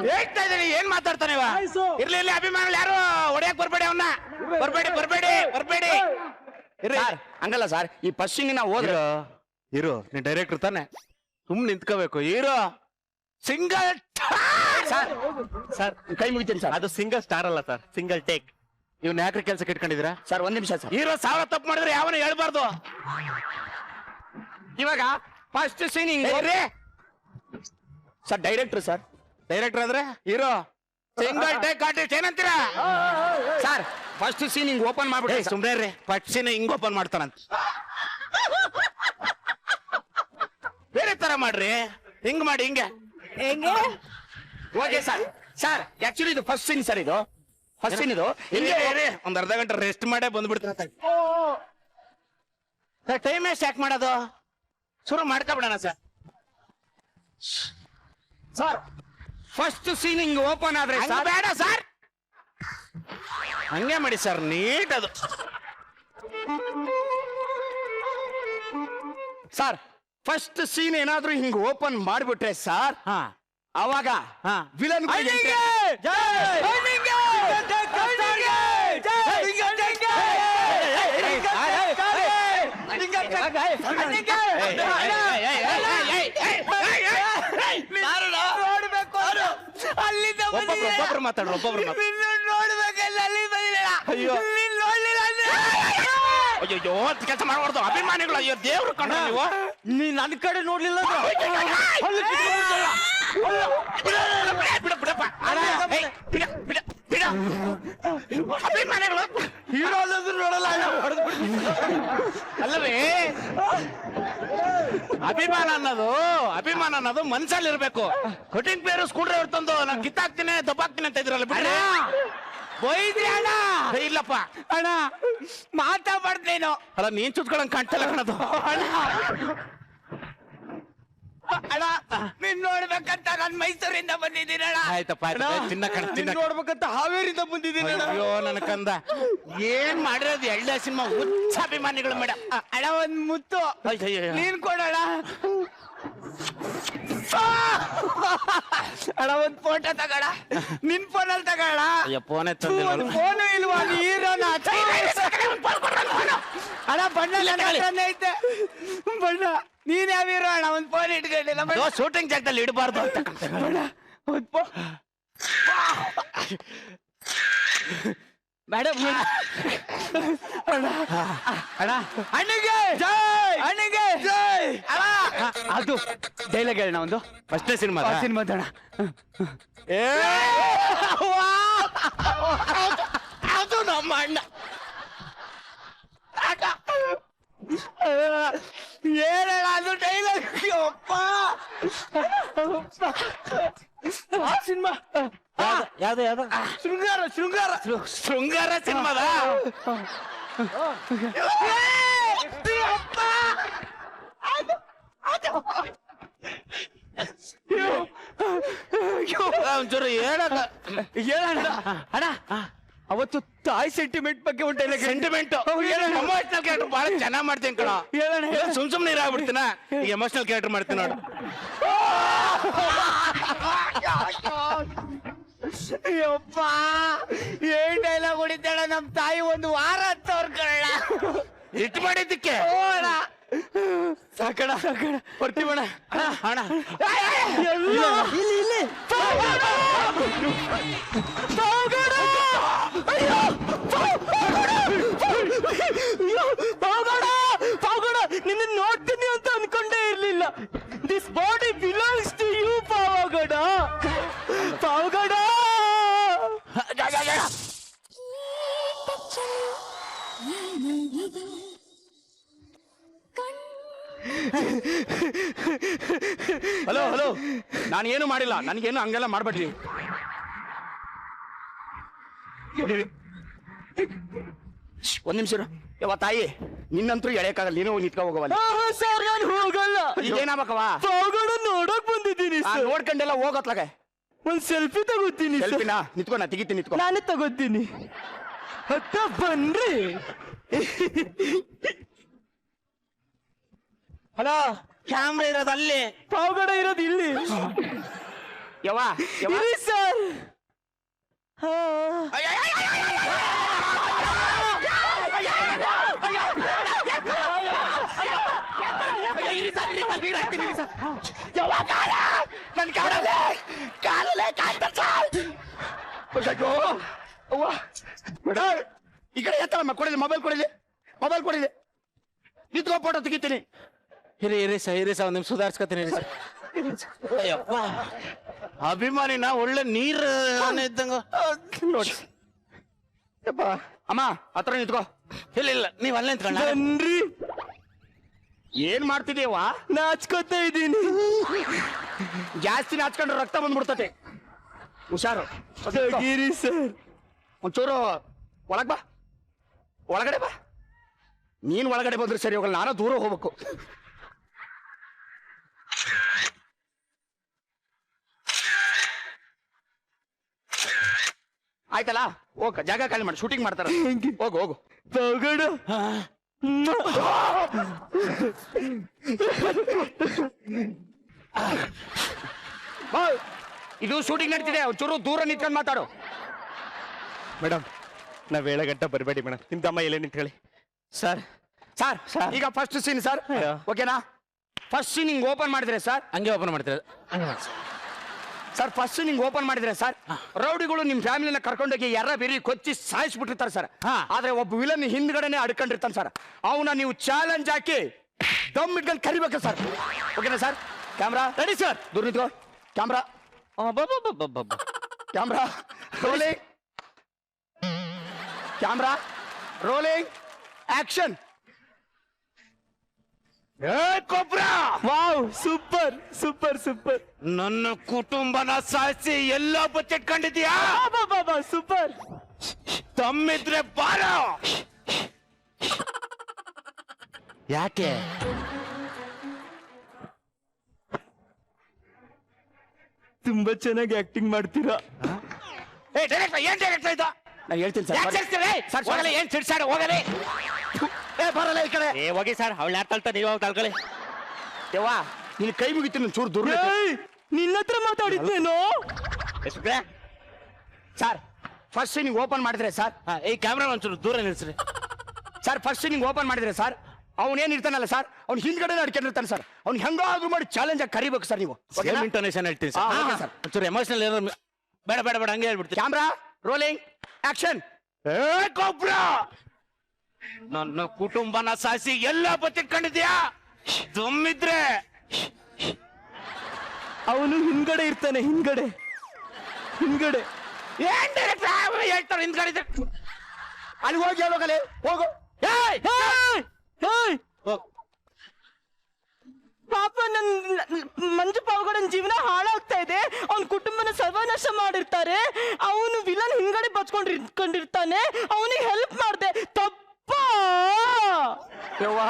ಹೇಳ್ತಾ ಇದ್ದೀನಿ, ಏನ್ ಮಾತಾಡ್ತಾನೆ ಇವ? ಇರ್ಲಿ ಇರ್ಲಿ, ಅಭಿಮಾನಿಗಳು ಯಾರು ಹೊಡೆಯಕ್ ಬರ್ಬೇಡಿ, ಅವನ್ನ ಬರ್ಬೇಡಿ ಬರ್ಬೇಡಿ ಬರ್ಬೇಡಿ. ಸರ್ ಹಂಗಲ್ಲ ಸರ್, ಈ ಫಸ್ಟ್ ಸೀನ್ ನಾವು ಹೋದ್ರೆ ಹೀರೋ ನೀನ್ ಡೈರೆಕ್ಟರ್ ತಾನೆ, ಸುಮ್ ನಿಂತ್ಕೋಬೇಕು. ಹೀರೋ ಸಿಂಗಲ್ ಸರ್, ಸರ್ ಕೈ ಮುಗಿತೀನಿ ಸರ್. ಅದು ಸಿಂಗಲ್ ಸ್ಟಾರ್ ಅಲ್ಲ ಸರ್, ಸಿಂಗಲ್ ಟೇಕ್. ಇವ್ನ ಯಾಕ್ರಿ ಕೆಲ್ಸಕ್ಕೆ ಇಟ್ಕೊಂಡಿದ್ದೀರಾ ಸರ್? ಒಂದ್ ನಿಮಿಷ ಸರ್. ಹೀರೋ 1000 ತಪ್ಪು ಮಾಡಿದ್ರೆ ಯಾವನು ಹೇಳ್ಬಾರ್ದು. ಇವಾಗ ಫಸ್ಟ್ ಸೀನ್ ಹಿಂಗ್ರಿ ಸರ್. ಡೈರೆಕ್ಟರ್ ಸರ್, ಡೈರೆಕ್ಟರ್ ಆದ್ರೆ ಹೀರೋ ಸಿಂಗಲ್ ಟೇಕ್ ಆರ್ಟಿಸ್ಟ್ ಏನಂತೀರಾ ಸರ್? ಫಸ್ಟ್ ಸೀನ್ ಹಿಂಗ್ ಓಪನ್ ಮಾಡ್ಬಿಡಿ. ಸುಮ್ನೆ ರೀ, ಪಟ್ಸಿನ ಹಿಂಗ್ ಓಪನ್ ಮಾಡ್ತಾನಂತ. ಬೇರೆ ತರ ಮಾಡ್ರಿ, ಹಿಂಗ್ ಮಾಡಿ, ಹಿಂಗೆ ಹೆಂಗೆ? Okay sir. ಸರ್ ಆಕ್ಚುಲಿ ಇದು ಫಸ್ಟ್ ಸೀನ್ ಸರ್, ಇದು ಫಸ್ಟ್ ಸೀನ್. ಇದು ಹಿಂಗೆ ಒಂದ್ ಅರ್ಧ ಗಂಟೆ ರೆಸ್ಟ್ ಮಾಡೇ ಬಂದ್ಬಿಡ್ತಾರೆ. ಟೈಮ್ ವೇಸ್ಟ್ ಯಾಕೆ ಮಾಡೋದು? ಶುರು ಮಾಡ್ಕೊಬಿಡೋಣ ಸರ್. ಸರ್ ಫಸ್ಟ್ ಸೀನ್ ಹಿಂಗ್ ಓಪನ್ ಆದ್ರೆ ಹಂಗ ಸರ್, ಬೇಡ ಸರ್, ಹಂಗೆ ಮಾಡಿ ಸರ್, ನೀಟ್ ಅದು. ಸರ್ ಫಸ್ಟ್ ಸೀನ್ ಏನಾದ್ರೂ ಹಿಂಗ್ ಓಪನ್ ಮಾಡ್ಬಿಟ್ರೆ ಸರ್, ಹಾ ಅವಾಗ ಹಾ ವಿಲನ್ ಒಬ್ಬೊಬ್ರು ಮಾತಾಡ್ರು, ಒಬ್ಬೊಬ್ರು ನೋಡ್ಬೇಕಲ್ಲ, ಅಲ್ಲಿ ಬಂದಿಲ್ಲ. ಅಯ್ಯೋ. ನೀನ್ ನೋಡ್ಲಿಲ್ಲ ಅಂದ್ರೆ ಅಯ್ಯೋ ಕೆಲಸ ಮಾಡಬಾರ್ದು. ಅಭಿಮಾನಿಗಳು, ಅಯ್ಯೋ ದೇವ್ರು ಕಂಡ ನೀವು. ನೀ ನನ್ನ ಕಡೆ ನೋಡ್ಲಿಲ್ಲ ಅಭಿಮಾನಿಗಳು ಹೀರೋ ನೋಡಲ್ಲ. ಅಲ್ಲವೇ, ಅಭಿಮಾನ ಅನ್ನೋದು ಮನ್ಸಲ್ಲಿ ಇರ್ಬೇಕು. ಕಟಿಂಗ್ ಪ್ಲೇಯರ್ ಸ್ಕೂಲ್ ಡ್ರೈವರ್ ತಂದು ನಾನು ಕಿತ್ತಾಕ್ತೀನಿ ದಬ್ಬಾಕ್ತೀನಿ ಅಂತ ಇದ್ರಲ್ಲ, ಬಿಡ್ರಿ. ಬೈದ್ರಿ ಅಣ್ಣ. ಇಲ್ಲಪ್ಪ ಅಣ್ಣ ಮಾತಾಡ್ಬಾರ್ದೇನು? ಅಲ್ಲ, ನೀನ್ ಚುಚ್ಕೊಳಂಗ್ ಕಾಣ್ತಲ್ಲ ಕಣದು. ಅಣ್ಣ ನೀನ್ ನೋಡ್ಬೇಕಂತ ನಾನ್ ಮೈಸೂರಿಂದ ಬಂದಿದ್ದೀನಿ ಅಣ್ಣ. ಆಯ್ತಪ್ಪ, ಆಯ್ತು, ತಿನ್ನ ಕಣ, ತಿನ್ನ. ನೋಡ್ಬೇಕಂತ ಹಾವೇರಿಂದ ಬಂದಿದ್ದೀನಿ ಅಣ್ಣ. ಅಯ್ಯೋ ನನ್ನ ಕಂದ, ಏನ್ ಮಾಡಿರೋದು? ಎಳ್ಳೆ ಸಿನಿಮಾ ಹುಚ್ಚ ಅಭಿಮಾನಿಗಳು ಮೇಡ. ಅಣ್ಣ ಒಂದ್ ಮುತ್ತು ನೀನ್ ಕೊಡೋಣ. ಅಣ್ಣ ಒಂದ್ ಫೋಟೋ ತಗೋಣ, ನಿನ್ ಫೋನಲ್ಲಿ ತಗೋಣ. ಅಯ್ಯ, ಫೋನೇ ತಂದಿಲ್ಲ. ಒಂದ್ ಫೋನು ಇಲ್ವಾ? ಹೀರೋನ ಅಣ್ಣ, ಬಣ್ಣ ನನ್ನ ಹತ್ರನೇ ಐತೆ. ಬಣ್ಣ ನೀನ್ ಯಾವ ಹೀರೋ ಅಣ್ಣ? ಒಂದ್ ಫೋನ್ ಇಟ್ಕೊಂಡಿಲ್ಲ. ಶೂಟಿಂಗ್ ಜಾಗದಲ್ಲಿ ಇಡಬಾರ್ದು ಅಂತ. ಮೇಡಮ್ ಅಣ್ಣ, ಅಣ್ಣಗೆ ಜೈ, ಅಣ್ಣಗೆ ಜೈ. ಅಣ್ಣ ಅದು ಡೈಲಾಗ್ ಹೇಳಣ್ಣ, ಒಂದು ಫಸ್ಟೇ ಸಿನಿಮಾ ಸಿನಿಮಾದಣ್ಣ. ಅದು ನಮ್ಮ ಅಣ್ಣ. ಏನಣ್ಣ ಅದು ಡೈಲಾಗ್? ಅಪ್ಪ ಸಿನಿಮಾ ಯಾವ್ದು ಶೃಂಗಾರ ಶೃಂಗಾರ ಸಿನಿಮಾದ ಅಪ್ಪ ಒಂಚೂರು ಹೇಳಲ್ಲ ಹೇಳಣ್ಣ ಅಣ್ಣ ಅವತ್ತು ತಾಯಿ ಸೆಂಟಿಮೆಂಟ್ ಬಗ್ಗೆ ಉಂಟಲ್ಲ ಸೆಂಟಿಮೆಂಟ್ ಎಮೋಷನಲ್ ಕ್ಯಾರೆಕ್ಟರ್ ಬಹಳ ಚೆನ್ನಾಗಿ ಮಾಡ್ತೀನಿ ಕಣ ಹೇಳಣ್ಣ ಸುಮ್ನೆ ಇರಾಗ್ಬಿಡ್ತೀನ ಈಗ ಎಮೋಷನಲ್ ಕ್ಯಾರೆಕ್ಟರ್ ಮಾಡ್ತೀನಿ ನೋಡು ಅಯ್ಯಪ್ಪ ಏನ್ ಡೈಲಾಗ್ ಹೊಡಿತಾಳ ನಮ್ ತಾಯಿ ಒಂದು ವಾರ ತೋರ್ಕೊಳ್ಳ ಇಟ್ಟು ಮಾಡಿದ್ದಕ್ಕೆ ಸಾಕಣ ಬರ್ತೀವಣ್ಣ ಅಣ್ಣ ಇಲ್ಲಿ ಪಾವಗಡ ನಿನ್ನ ನೋಡ್ತೀನಿ ಅಂತ ಅನ್ಕೊಂಡೇ ಇರ್ಲಿಲ್ಲ this body belongs to you Pavagada Pavagada hello hello ನಾನು ಏನು ಮಾಡಿಲ್ಲ ನನಗೇನು ಹಂಗೆಲ್ಲ ಮಾಡ್ಬೇಡ್ರಿ ಒಂದ್ ನಿಮಿಷ ಯಾವ ತಾಯಿ ನಿನ್ನಂತೂ ಎಳೆಯಕ್ಕಾಗಲ್ಲ ನೀನು ನಿಂತ್ಕೊ ಹೋಗವಲ್ಲ ಸರ್ ನಾನು ಹೋಗಲ್ಲ ಏನಾಗಬೇಕವ ಪಾವಗಡ ನೋಡಕ್ ಬಂದಿದ್ದೀನಿ ಸರ್ ನೋಡ್ಕೊಂಡೆಲ್ಲ ಹೋಗತ್ಲಾಗ ಒಂದ್ ಸೆಲ್ಫಿ ತಗೋತೀನಿ ಸರ್ ಸೆಲ್ಫಿನಾ ನಿಂತ್ಕೊ ನಾ ತೆಗಿತೀನಿ ನಿಂತ್ಕೊ ನಾನೇ ತಗೋತೀನಿ ಅಕ್ಕ ಬನ್ರಿ ಹಲೋ ಕ್ಯಾಮ್ರಾ ಇರೋದು ಅಲ್ಲಿ ಪಾವಗಡ ಇರೋದು ಇಲ್ಲಿ ಯವ್ವ ಇರಿ ಸರ್ ನನ್ ಕಾಲಲ್ಲೇ ಈ ಕಡೆ ಎತ್ತಲ್ಲ ಕೊಡಿಲಿ ಮೊಬೈಲ್ ಕೊಡಿಲಿ ನಿಂತ್ಕೊ ಫೋಟೋ ತೆಗಿತೀನಿ ಇರಿ ಸರ್ ಒಂದ್ ನಿಮಿಷ ಸುಧಾರಿಸ್ಕೊತೀನಿ ಸರ್ ಅಭಿಮಾನಿನ ಒಳ್ಳೆ ನೀರು ಇದ್ದಂಗ ನೋಡಿ ಅಮ್ಮ ಹತ್ರ ನಿಂತ್ಕೋ ಇಲ್ಲ ನೀವ್ ಅಲ್ಲೇ ನಿಂತ್ಕೊಂಡ ಬನ್ರಿ ಏನ್ ಮಾಡ್ತಿದೀವ ನಾಚ್ಕೋತಾ ಇದ್ದೀನಿ ಜಾಸ್ತಿ ನಾಚ್ಕೊಂಡ್ರೆ ರಕ್ತ ಬಂದ್ಬಿಡ್ತತೆ ಹುಷಾರು ತೆಗೀರಿ ಸರ್ ಒಂಚೂರು ಒಳಗಡೆ ಬಾ ನೀನ್ ಒಳಗಡೆ ಬಂದ್ರೆ ಸರಿ ಹೋಗಲ್ಲ ನಾನು ದೂರ ಹೋಗ್ಬೇಕು ಆಯ್ತಲ್ಲ ಹೋಗ ಜಾಗ ಖಾಲಿ ಮಾಡಿ ಶೂಟಿಂಗ್ ಮಾಡ್ತಾರ ಹೋಗು ಪಾವಗಡ ಇದು ಶೂಟಿಂಗ್ ನಡೀತಿದೆ ಒಂಚೂರು ದೂರ ನಿಂತ್ಕೊಂಡು ಮಾತಾಡು ಮೇಡಮ್ ನಾವ್ 7 ಗಂಟೆ ಬರಬೇಡಿ ಮೇಡಮ್ ನಿಮ್ ತಮ್ಮ ಎಲ್ಲೇ ನಿಂತ್ಕೊಳ್ಳಿ ಸರ್ ಸರ್ ಈಗ ಫಸ್ಟ್ ಸೀನ್ ಸರ್ ಓಕೆನಾ ಫಸ್ಟ್ ಸೀನ್ ಹಿಂಗ್ ಓಪನ್ ಮಾಡಿದ್ರೆ ಸರ್ ಹಂಗೆ ಓಪನ್ ಮಾಡ್ತೀರ ಸರ್ ಫಸ್ಟ್ ನಿಂಗ್ ಓಪನ್ ಮಾಡಿದ್ರೆ ಸರ್ ರೌಡಿಗಳು ನಿಮ್ ಫ್ಯಾಮಿಲಿನ ಕರ್ಕೊಂಡೋಗಿ ಎರ್ರ ಬೇರೆ ಕೊಚ್ಚಿ ಸಾಯಿಸ್ಬಿಟ್ಟಿರ್ತಾರೆ ಸರ್ ಆದ್ರೆ ಒಬ್ಬ ವಿಲನ್ ಹಿಂದ್ಗಡೆನೆ ಅಡ್ಕೊಂಡಿರ್ತಾನೆ ಸರ್ ಅವನ ನೀವು ಚಾಲೆಂಜ್ ಹಾಕಿ ದಮ್ ಇಟ್ಕೊಂಡು ಕರಿಬೇಕು ಸರ್ ಓಕೆನಾ ಸರ್ ಕ್ಯಾಮ್ರಾ ರೆಡಿ ಸರ್ ದೂರ ನಿಂತ್ಕೋ camera rolling camera rolling action wow super super super ನನ್ನ ಕುಟುಂಬನ ಸಾಯಿಸಿ ಎಲ್ಲ ಬಚ್ಚಿಟ್ಕೊಂಡಿದ್ಯಾ ಬಾಬಾ ಸೂಪರ್ ತಮ್ಮಿದ್ರೆ ಬಾರೋ ಯಾಕೆ ತುಂಬಾ ಚೆನ್ನಾಗಿ ಆಕ್ಟಿಂಗ್ ಮಾಡ್ತೀರಾ ಏನ್ ಡೈರೆಕ್ಟ್ ಆಯ್ತಾ ನಾನು ಹೇಳ್ತೀನಿ ಸರ್ ಏನ್ ಸಿಡ್ಸಾಡ ಹೋಗಲಿ ಬರಲ್ಲ ಈ ಕಡೆ ಹೋಗಿ ಸರ್ ಅವಳು ಯಾರು ತಳ್ತಾ ನೀವು ತಳ್ಕೊಳ್ಳಿ ಯವ್ವ ನಿನ್ ಕೈ ಮುಗಿತು ನಿನ್ ಚೂರು ದೂರ ನಿನ್ನ ಹತ್ರ ಮಾತಾಡಿದ್ನೇನೋ ಸರ್ ಫಸ್ಟ್ ಸೀನಿಂಗ್ ಓಪನ್ ಮಾಡಿದ್ರೆ ಸರ್ ಈ ಕ್ಯಾಮ್ರಾ ಒಂಚೂರು ದೂರ ನಿಲ್ಸ್ರಿ ಸರ್ ಫಸ್ಟ್ ಸೀನಿಂಗ್ ಓಪನ್ ಮಾಡಿದ್ರೆ ಸರ್ ಅವನೇನ್ ಇರ್ತಾನಲ್ಲ ಸರ್ ಅವ್ನು ಹಿಂದ್ಗಡೆ ಅಡ್ಕೊಂಡಿರ್ತಾನೆ ಸರ್ ಅವ್ನು ಹೆಂಗಾದ್ರೂ ಮಾಡಿ ಚಾಲೆಂಜ್ ಆಗಿ ಕರಿಬೇಕು ಸರ್ ನೀವು ಇಂಟೋನೇಷನ್ ಹೇಳ್ತೀನಿ ಸರ್ ಒಂಚೂರು ಎಮೋಷನಲ್ ಏನೋ ಬೇಡ ಹಂಗೆ ಹೇಳ್ಬಿಡ್ತೀನಿ ಕ್ಯಾಮ್ರಾ ರೋಲಿಂಗ್ ಆಕ್ಷನ್ ಗೊಬ್ಬರ ನನ್ನ ಕುಟುಂಬನ ಸಾಯಿಸಿ ಎಲ್ಲ ಬಚ್ಚಿಟ್ಕೊಂಡಿದ್ಯಾ ತುಮ್ಮಿದ್ರೆ ಅವನು ಹಿಂದ್ಗಡೆ ಇರ್ತಾನೆ ಹಿಂದ್ಗಡೆ ಏನ್ ಡೈರೆಕ್ಟ್ ಹೇಳ್ತಾರೆ ಹಿಂದ್ಗಡೆ ಇದ್ರೆ ಅಲ್ಲಿ ಹೋಗಿ ಹೇಳೋಗಲೇ ಹೋಗು ಪಾಪ ನನ್ ಮಂಜು ಪಾವಗಡನ್ ಜೀವನ ಹಾಳಾಗ್ತಾ ಇದೆ ಅವನ ಕುಟುಂಬನ ಸರ್ವನಾಶ ಮಾಡಿರ್ತಾರೆ ಅವನು ವಿಲನ್ ಹಿಂದ್ಗಡೆ ಬಚ್ಕೊಂಡಿರ್ತಾನೆ ಅವನಿಗೆ ಹೆಲ್ಪ್ ಮಾಡ್ದೆ ತಪ್ಪ ಯವ್ವ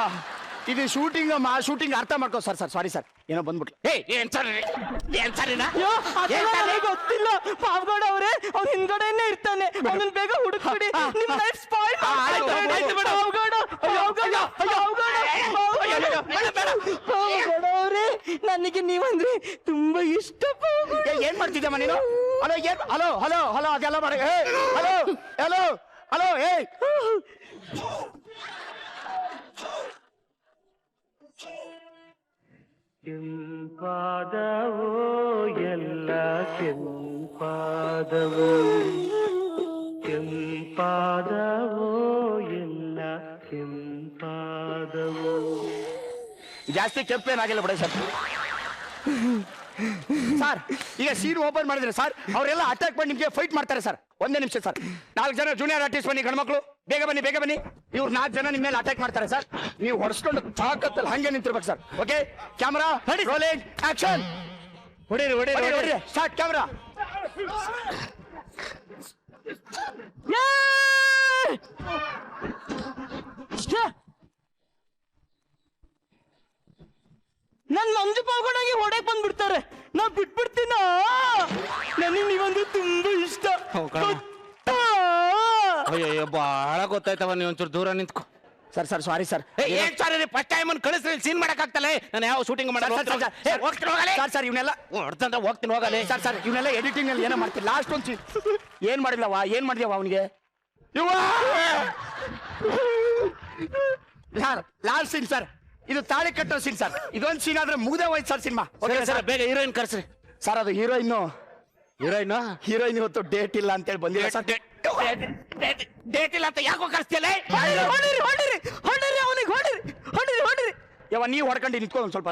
ಇದು ಶೂಟಿಂಗ್ ಶೂಟಿಂಗ್ ಅರ್ಥ ಮಾಡ್ಕೋ ಸರ್ ಸಾರಿ ಸರ್ ಏನೋ ಬಂದ್ಬಿಟ್ಲು. ಏನ್ ಸರ್ ಅಯ್ಯೋ, ಅದೆಲ್ಲ ನನಗೆ ಗೊತ್ತಿಲ್ಲ. ಪಾವಗೌಡ ಅವರೇ, ಅವ್ನು ಹಿಂದ್ಗಡೆನೆ ಇರ್ತಾನೆ. ಅವನನ್ನ ಬೇಗ ಹುಡುಕ್ಬಿಡಿ. ನಿಮ್ ಲೈಫ್ ಸ್ಪಾಯ್ಲ್ ಪಾವಗೌಡ ಅವರೇ, ನನಗೆ ನೀವಂದ್ರೆ ತುಂಬಾ ಇಷ್ಟ. ಏನ್ ಮಾಡ್ತಿದ್ದಮ್ಮ ನೀನು? ಹಲೋ ಹಲೋ ಹಲೋ ಅದೆಲ್ಲ ಮಾಡಿ. ಹಲೋ ಹಲೋ ಹಲೋ ಕೆಂಪಾದವೋ ಎಲ್ಲ ಕೆಂಪಾದವೋ, ಕೆಂಪಾದವೋ ಎಲ್ಲ ಕೆಂಪಾದವೋ. ಜಾಸ್ತಿ ಕೆಂಪೇನಾಗಿಲ್ಲ ಬಿಡಿ ಸರ್. ಸರ್ ಈಗ ಸೀನ್ ಓಪನ್ ಮಾಡಿದ್ರೆ ಸರ್ ಅವರೆಲ್ಲ ಅಟ್ಯಾಕ್ ಮಾಡಿ ನಿಮ್ಗೆ ಫೈಟ್ ಮಾಡ್ತಾರೆ ಸರ್. ಒಂದೇ ನಿಮಿಷ ಸರ್, 4 ಜನ ಜೂನಿಯರ್ ಆರ್ಟಿಸ್ಟ್ ಬನ್ನಿ, ಗಂಡ್ಮಕ್ಳು ಬೇಗ ಬನ್ನಿ ಬೇಗ ಬನ್ನಿ. ಇವ್ರು 4 ಜನ ನಿಮ್ಮ ಮೇಲೆ ಅಟ್ಯಾಕ್ ಮಾಡ್ತಾರೆ ಸರ್. ನೀವು ಹೊಡ್ಸ್ಕೊಂಡು ತಾಕತ್ತಲ್ಲಿ ಹಂಗೆ ನಿಂತಿರ್ಬೇಕು sir. Okay, camera rolling action. ಹೊಡೀರಿ ಹೊಡೀರಿ ಹೊಡೀರಿ. Start camera. ನನ್ ಮಂಜು ಪಾವಗೌಡಗೆ ಹೊಡೆಕ್ ಬಂದ್ಬಿಡ್ತಾರೆ. ನಾ ಬಿಟ್ಬಿಡ್ತೀನ. ನನಗೆ ನೀವಂದ್ರೆ ತುಂಬಾ ಇಷ್ಟ. ಅಯ್ಯೋ ಬಹಳ ಗೊತ್ತಾಯ್ತವ, ನೀವು ಒಂಚೂರು ದೂರ ನಿಂತ್ಕೊ. Sir sorry sir. ಏನ್ ಸರ್ ಫಸ್ಟ್ ಟೈಮ್ ಕಳಿಸ್ರಿ, ಸೀನ್ ಮಾಡಕ್ ಆಗ್ತಲ್ಲ. ನಾನು ಯಾವ ಶೂಟಿಂಗ್ ಮಾಡಲ್ಲ. ಸರ್ ಇವನ್ನೆಲ್ಲ ಹೋಗ್ತೀನಿ ಹೋಗಲಿ. ಸರ್ ಇವನ್ನೆಲ್ಲ ಎಡಿಟಿಂಗ್ ನಲ್ಲಿ ಏನೋ ಮಾಡ್ತೀನಿ. ಲಾಸ್ಟ್ ಒಂದು ಸೀನ್ ಏನ್ ಮಾಡಿದ್ಯವ ಅವನಿಗೆ? ಸರ್ ಲಾಸ್ಟ್ ಸೀನ್ ಸರ್, ಇದು ತಾಳಿ ಕಟ್ಟೋ ಸೀನ್ ಸರ್. ಇದೊಂದು ಸೀನ್ ಆದ್ರೆ ಮುಗ್ದೇ ಹೋಯ್ತು ಸರ್ ಸಿನಿಮಾ. ಓಕೆ ಸರ್, ಬೇಗ ಹೀರೋಯಿನ್ ಕರ್ಸ್ರಿ. ಸರ್ ಅದು ಹೀರೋಯಿನ್ ಇವತ್ತು ಡೇಟ್ ಇಲ್ಲ ಅಂತೇಳಿ ಬಂದಿಲ್ಲ ಸರ್. ಡೇಟ್ ಇಲ್ಲ ಅಂತ ಯಾಕೋ ಕರ್ಸ್ತಿಲ್ಲ? ಹೊಡಿರಿ. ಯಾವ ನೀವು ಹೊಡ್ಕೊಂಡು ನಿಂತ್ಕೊ ಒಂದು ಸ್ವಲ್ಪ.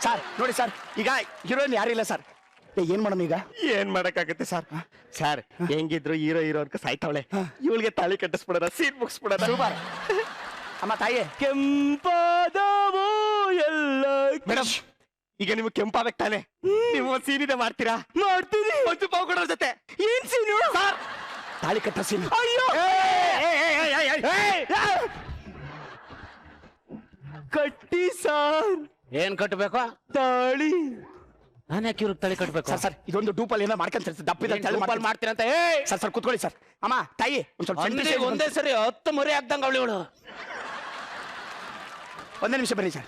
ಸರ್ ನೋಡಿ ಸರ್, ಈಗ ಹೀರೋಯಿನ್ ಯಾರಿಲ್ಲ ಸರ್. ಏನ್ ಮಾಡೋಣ ಈಗ? ಏನ್ ಮಾಡಕ್ಕಾಗತ್ತೆ ಸರ್? ಸರ್ ಹೆಂಗಿದ್ರು ಹೀರೋ ಅನ್ಕ ಸಾಯ್ತಾವಳೆ. ಇವಳಿಗೆ ತಾಳಿ ಕಟ್ಟಿಸ್ಬಿಡೋಣ, ಸೀನ್ ಮುಗಿಸ್ಬಿಡೋಣ. ಸೂಪರ್ ಅಮ್ಮ ತಾಯಿ. ಕೆಂಪಾದವೋ ಎಲ್ಲ. ಮೇಡಮ್ ಈಗ ನಿಮ್ಗೆ ಕೆಂಪಾಗಕ್ ತಾನೆ, ನೀವು ಒಂದು ಸೀನ್ ಇದೆ ಮಾಡ್ತೀರಾ? ಮಾಡ್ತೀನಿ. ಮಂಜು ಪಾವಗೌಡ ಜೊತೆ ಏನ್ ಸೀನು? ತಾಳಿ ಕಟ್ಟೋ ಸೀನ್. ಅಯ್ಯೋ, ಕಟ್ಟಿ ಸಾರ್. ಏನ್ ಕಟ್ಟಬೇಕು? ತಾಳಿ. ನಾನು ಯಾಕೆ ಇವ್ರಿಗೆ ತಾಳಿ ಕಟ್ಬೇಕು? ಸರ್ ಇದೊಂದು ಡೂಪಲ್ಲಿ ಏನೋ ಮಾಡ್ಕೊಂತ ದಪ್ಪಿದ ಮಾಡ್ತೀರಂತ. ಸರ್ ಕೂತ್ಕೊಳ್ಳಿ ಸರ್. ಅಮ್ಮ ತಾಯಿ ಒಂದ್ ಸ್ವಲ್ಪ ಒಂದೇ ಸರಿ 10 ಮರಿ ಆಗ್ದಂಗ ಅವಳು. ಒಂದೇ ನಿಮಿಷ ಬನ್ನಿ ಸರ್.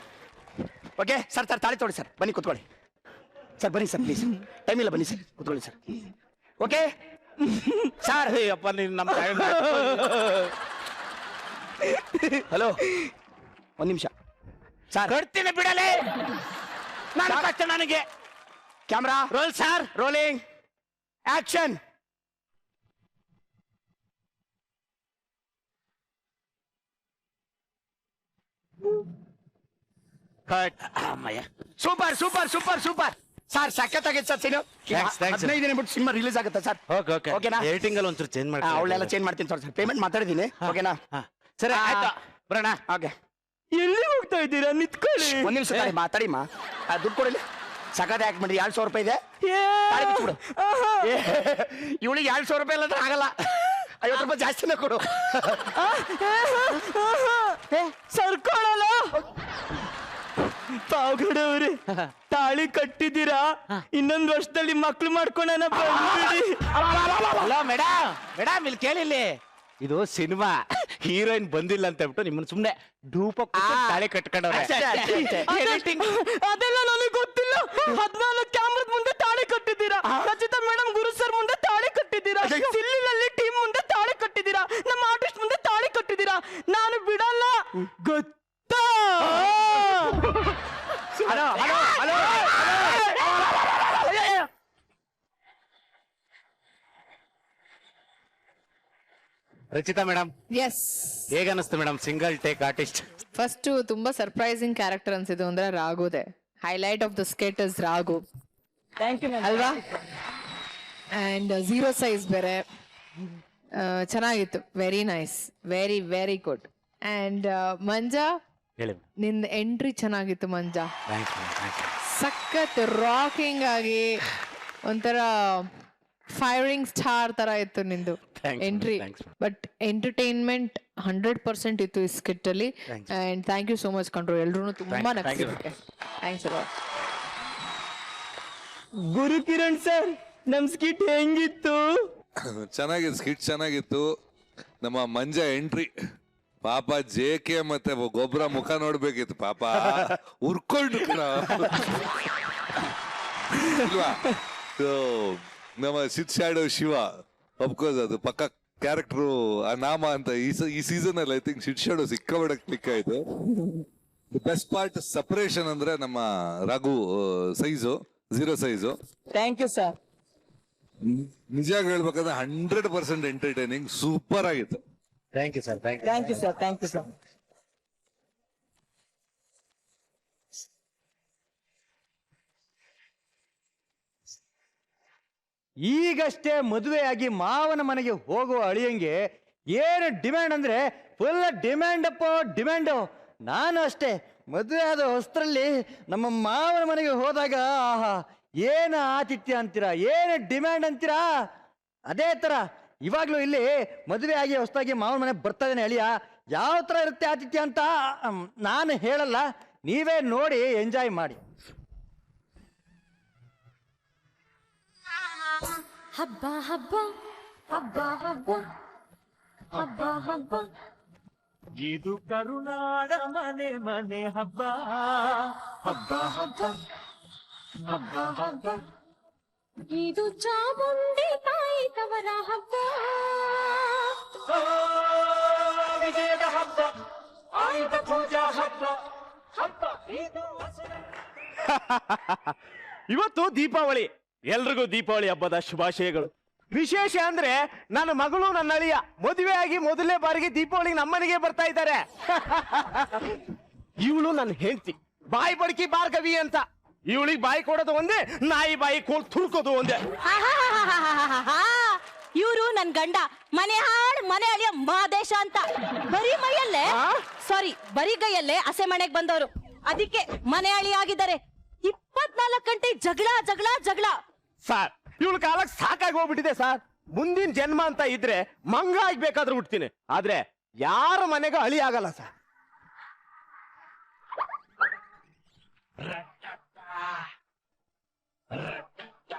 ಓಕೆ ಸರ್ ತಾಳಿ ತೊಗೊಳ್ಳಿ ಸರ್. ಬನ್ನಿ ಕೂತ್ಕೊಳ್ಳಿ ಸರ್. ಬನ್ನಿ ಸರ್ ಪ್ಲೀಸ್, ಟೈಮ್ ಇಲ್ಲ. ಬನ್ನಿ ಸರ್ ಕೂತ್ಕೊಳ್ಳಿ ಸರ್. Okay sir. ಅಪ್ಪ ನೀನು ನಮ್ಮ ಹಲೋ ಒಂದ್ ನಿಮಿಷ ಸರ್. ಕಟ್ತೀನಿ ಬಿಡಲೇ, ನಾನು ಕಷ್ಟ. ನನಗೆ camera roll sir. Rolling action. ಅಮ್ಮಯ್ಯ, super super super super sir. ಸಖತ್ತಾಗಿತ್ತು ಸರ್ ಸೀನು. Thanks, sir. 15 ದಿನ ಬಿಟ್ಟು ಸಿನಿಮಾ ರಿಲೀಸ್ ಆಗುತ್ತೆ ಸರ್. ಓಕೆನಾ? ಎಡಿಟಿಂಗ್ ಅಲ್ಲಿ ಒಂಚೂರು ಚೇಂಜ್ ಮಾಡಿ. ಅವಳೆಲ್ಲ ಚೇಂಜ್ ಮಾಡ್ತೀನಿ ಸರ್. ಪೇಮೆಂಟ್ ಮಾತಾಡಿದ್ದೀನಿ. ಓಕೆನಾ? ಸರಿ ಆಯ್ತು, ಬರೋಣ. ಓಕೆ ಎಲ್ಲಿ ಹೋಗ್ತಾ ಇದ್ದೀರಾ? ನಿಂತ್ಕೊಳ್ಳಿ. ಒಂದ್ ನಿಮಿಷ ಮಾತಾಡಿಮ್ಮ. ದುಡ್ಡು ಕೊಡಿಲ್ಲ. ಸಖತ್ ಆಕ್ಟ್ ಮಾಡಿ. 200 ರೂಪಾಯಿ ಇದೆ. ತಾಳಿ ಬಿಚ್ಬಿಡು. ಇವಳಿಗೆ 200 ರೂಪಾಯಿ ಇಲ್ಲ ಅಂದ್ರೆ ಆಗಲ್ಲ. 50 ರೂಪಾಯಿ ಜಾಸ್ತಿನೇ ಕೊಡು. ಸರ್ಕೊಳ್ಳಲ್ಲ. ಪಾವಗೌಡ ಅವ್ರೆ, ತಾಳಿ ಕಟ್ಟಿದ್ದೀರಾ? ಇನ್ನೊಂದು ವರ್ಷದಲ್ಲಿ ಮಕ್ಳು ಮಾಡ್ಕೊಂಡನ ಬಂದ್ಬಿಡಿ. ಅಲ್ಲ ಮೇಡಮ್ ಇಲ್ಲಿ ಕೇಳಿಲ್ಲಿ, ಇದು ಸಿನಿಮಾ, ಹೀರೋಯಿನ್ ಬಂದಿಲ್ಲ ಅಂತ ಹೇಳ್ಬಿಟ್ಟು ನಿಮ್ಮನ್ನ ಸುಮ್ನೆ ಡೂಪ ತಾಳಿ ಕಟ್ಕೊಂಡವ್ರೆ. ಅದೆಲ್ಲ ನನಗೆ ಗೊತ್ತಿಲ್ಲ. 14 ಕ್ಯಾಮ್ರದ ಮುಂದೆ ತಾಳಿ ಕಟ್ಟಿದ್ದೀರಾ. ರಚಿತಾ ಮೇಡಮ್, ಗುರು ಸರ್ ಮುಂದೆ ತಾಳಿ ಕಟ್ಟಿದ್ದೀರಾ. ಸಿಲ್ಲಿನಲ್ಲಿ ಟೀಮ್ ಮುಂದೆ ತಾಳಿ ಕಟ್ಟಿದ್ದೀರಾ. ನಮ್ಮ ಆರ್ಟಿಸ್ಟ್ ಮುಂದೆ ತಾಳಿ ಕಟ್ಟಿದ್ದೀರಾ. ನಾನು ಬಿಡಲ್ಲ, ಗೊತ್ತಾ? Hello hello hello. Rachita madam, yes, ಹೇಗ ಅನಿಸ್ತು madam single take artist? First ತುಂಬಾ ಸರ್ಪ್ರೈಸಿಂಗ್ ಕ್ಯಾರೆಕ್ಟರ್ ಅನ್ಸಿದ್ದು ಅಂದ್ರೆ ರಾಘುದೆ. Highlight of the skit is Raghu. Thank you ಅಲ್ವಾ? ಅಂಡ್ 0 ಸೈಜ್ ಬೇರೆ ಚೆನ್ನಾಗಿತ್ತು. Very nice, very very good. And ಮಂಜಾ, ಹೇಳಿ. ನಿಂದ ಎಂಟ್ರಿ ಚೆನ್ನಾಗಿತ್ತು ಮಂಜಾ. Thank you. ಸಖತ್ ರಾಕಿಂಗ್ ಆಗಿ ಒಂಥರ ಫೈರಿಂಗ್ ಸ್ಟಾರ್ ತರ ಇತ್ತು ನಿಂದು. ಎಂಟ್ರಿ ಬಟ್ ಎಂಟರ್ಟೈನ್ಮೆಂಟ್ 100% ಇತ್ತು ಈ ಸ್ಕಿಟ್ ಅಲ್ಲಿ and thank you so much control ಎಲ್ರು ತುಂಬಾ ನಗ್ಸಿದ್ಕೆ thanks a lot. Guru Kiran sir ನಮ್ ಸ್ಕಿಟ್ ಹೆಂಗಿತ್ತು? ಚೆನ್ನಾಗಿತ್ತು, ಸ್ಕಿಟ್ ಚೆನ್ನಾಗಿತ್ತು. ನಮ್ಮ ಮಂಜ ಎಂಟ್ರಿ ಪಾಪ JK ಮತ್ತೆ ಗೊಬ್ಬರ ಮುಖ ನೋಡ್ಬೇಕಿತ್ತು, ಪಾಪ ಉರ್ಕೊಂಡು ಇಲ್ವಾ? So, ನಮ್ಮ ಸಿಟ್ ಶಾಡೋ ಶಿವ ಅಫ್ಕೋರ್ಸ್ ಅದು ಪಕ್ಕ ಕ್ಯಾರೆಕ್ಟರ್ ಆ ನಾಮ ಅಂತ ಈ ಸೀಸನ್ ಅಲ್ಲಿ ಐ ಥಿಂಕ್ ಸಿಟ್ ಶಾಡೋ ಸಿಕ್ಕಾಬಡ ಕ್ಲಿಕ್ ಆಯ್ತು. ಬೆಸ್ಟ್ ಪಾರ್ಟ್ ಸಪರೇಷನ್ ಅಂದ್ರೆ ನಮ್ಮ Raghu size 0 size. Thank you sir. ನಿಜಾಗಿ ಹೇಳ್ಬೇಕಂದ್ರೆ 100% ಎಂಟರ್ಟೈನಿಂಗ್, ಸೂಪರ್ ಆಗಿತ್ತು. Thank you sir. Thank you sir. Thank you sir. ಈಗಷ್ಟೇ ಮದುವೆಯಾಗಿ ಮಾವನ ಮನೆಗೆ ಹೋಗುವ ಅಳಿಯಂಗೆ ಏನು ಡಿಮ್ಯಾಂಡ್ ಅಂದ್ರೆ ಫುಲ್ ಡಿಮ್ಯಾಂಡ್ ಅಪ್ಪ ಡಿಮ್ಯಾಂಡು. ನಾನು ಅಷ್ಟೇ ಮದುವೆ ಆದ ಹೊಸರಲ್ಲಿ ನಮ್ಮ ಮಾವನ ಮನೆಗೆ ಹೋದಾಗ ಆಹಾ ಏನು ಆತಿಥ್ಯ ಅಂತೀರಾ, ಏನು ಡಿಮ್ಯಾಂಡ್ ಅಂತೀರಾ. ಅದೇ ತರ ಇವಾಗ್ಲೂ ಇಲ್ಲಿ ಮದುವೆ ಆಗಿ ಹೊಸದಾಗಿ ಮಾವನ ಮನೆ ಬರ್ತಾ ಇದ್ದೇನೆ ಅಳಿಯ. ಯಾವ ತರ ಇರುತ್ತೆ ಆತಿಥ್ಯ ಅಂತ ನಾನು ಹೇಳಲ್ಲ, ನೀವೇ ನೋಡಿ ಎಂಜಾಯ್ ಮಾಡಿ. ಹಬ್ಬ ಹಬ್ಬ ಹಬ್ಬ ಹಬ್ಬ ಹಬ್ಬ ಹಬ್ಬ ಇದು ಕರುನಾಡ ಮನೆ ಮನೆ ಹಬ್ಬ ಹಬ್ಬ ಹಬ್ಬ ಹಬ್ಬ ಹಬ್ಬ ಇದು ಚಾಮುಂಡಿ ತಾಯಿ ತವರ ಹಬ್ಬ ವಿಜಯದ ಹಬ್ಬ ಆಯುಧ ಪೂಜಾ ಹಬ್ಬ ಹಬ್ಬ ಇದು ಇವತ್ತು ದೀಪಾವಳಿ. ಎಲ್ರಿಗೂ ದೀಪಾವಳಿ ಹಬ್ಬದ ಶುಭಾಶಯಗಳು. ವಿಶೇಷ ಅಂದ್ರೆ ನನ್ನ ಮಗಳು ನನ್ನ ಅಳಿಯ ಮದುವೆ ಆಗಿ ಮೊದಲನೇ ಬಾರಿಗೆ ದೀಪಾವಳಿಗೆ ನಮ್ಮನೆಗೆ ಬರ್ತಾ ಇದ್ದಾರೆ. ಇವಳು ನನ್ನ ಹೆಂಡತಿ, ಬಾಯಿ ಬಡಕಿ ಭಾರ್ಗವಿ ಅಂತ. ಇವಳಿಗೆ ಬಾಯಿ ಕೊಡೋದು ಒಂದೇ, ನಾಯಿ ಬಾಯಿ ಕೋಲ್ ತುರ್ಕೋದು ಒಂದೇ. ಇವರು ನನ್ ಗಂಡ, ಮನೆ ಹಾಡ್ ಮನೆ ಅಳಿಯ ಮಹಾದೇಶ ಅಂತ. ಬರೀ ಮೈಯಲ್ಲೇ ಸಾರಿ ಬರೀ ಗೈಯಲ್ಲೇ ಹಸೆ ಮನೆಗ್ ಬಂದವರು, ಅದಕ್ಕೆ ಮನೆ ಅಳಿ ಆಗಿದ್ದಾರೆ. 24 ಗಂಟೆ ಜಗಳ ಜಗಳ ಜಗಳ. ಸರ್ ಇವಳ ಕಾಲಕ್ಕೆ ಸಾಕಾಗಿ ಹೋಗ್ಬಿಟ್ಟಿದೆ ಸರ್. ಮುಂದಿನ ಜನ್ಮ ಅಂತ ಇದ್ರೆ ಮಂಗ ಆಗ್ಬೇಕಾದ್ರೂ ಹುಡ್ತೀನಿ, ಆದ್ರೆ ಯಾರ ಮನೆಗೂ ಅಳಿ ಆಗಲ್ಲ ಸರ್.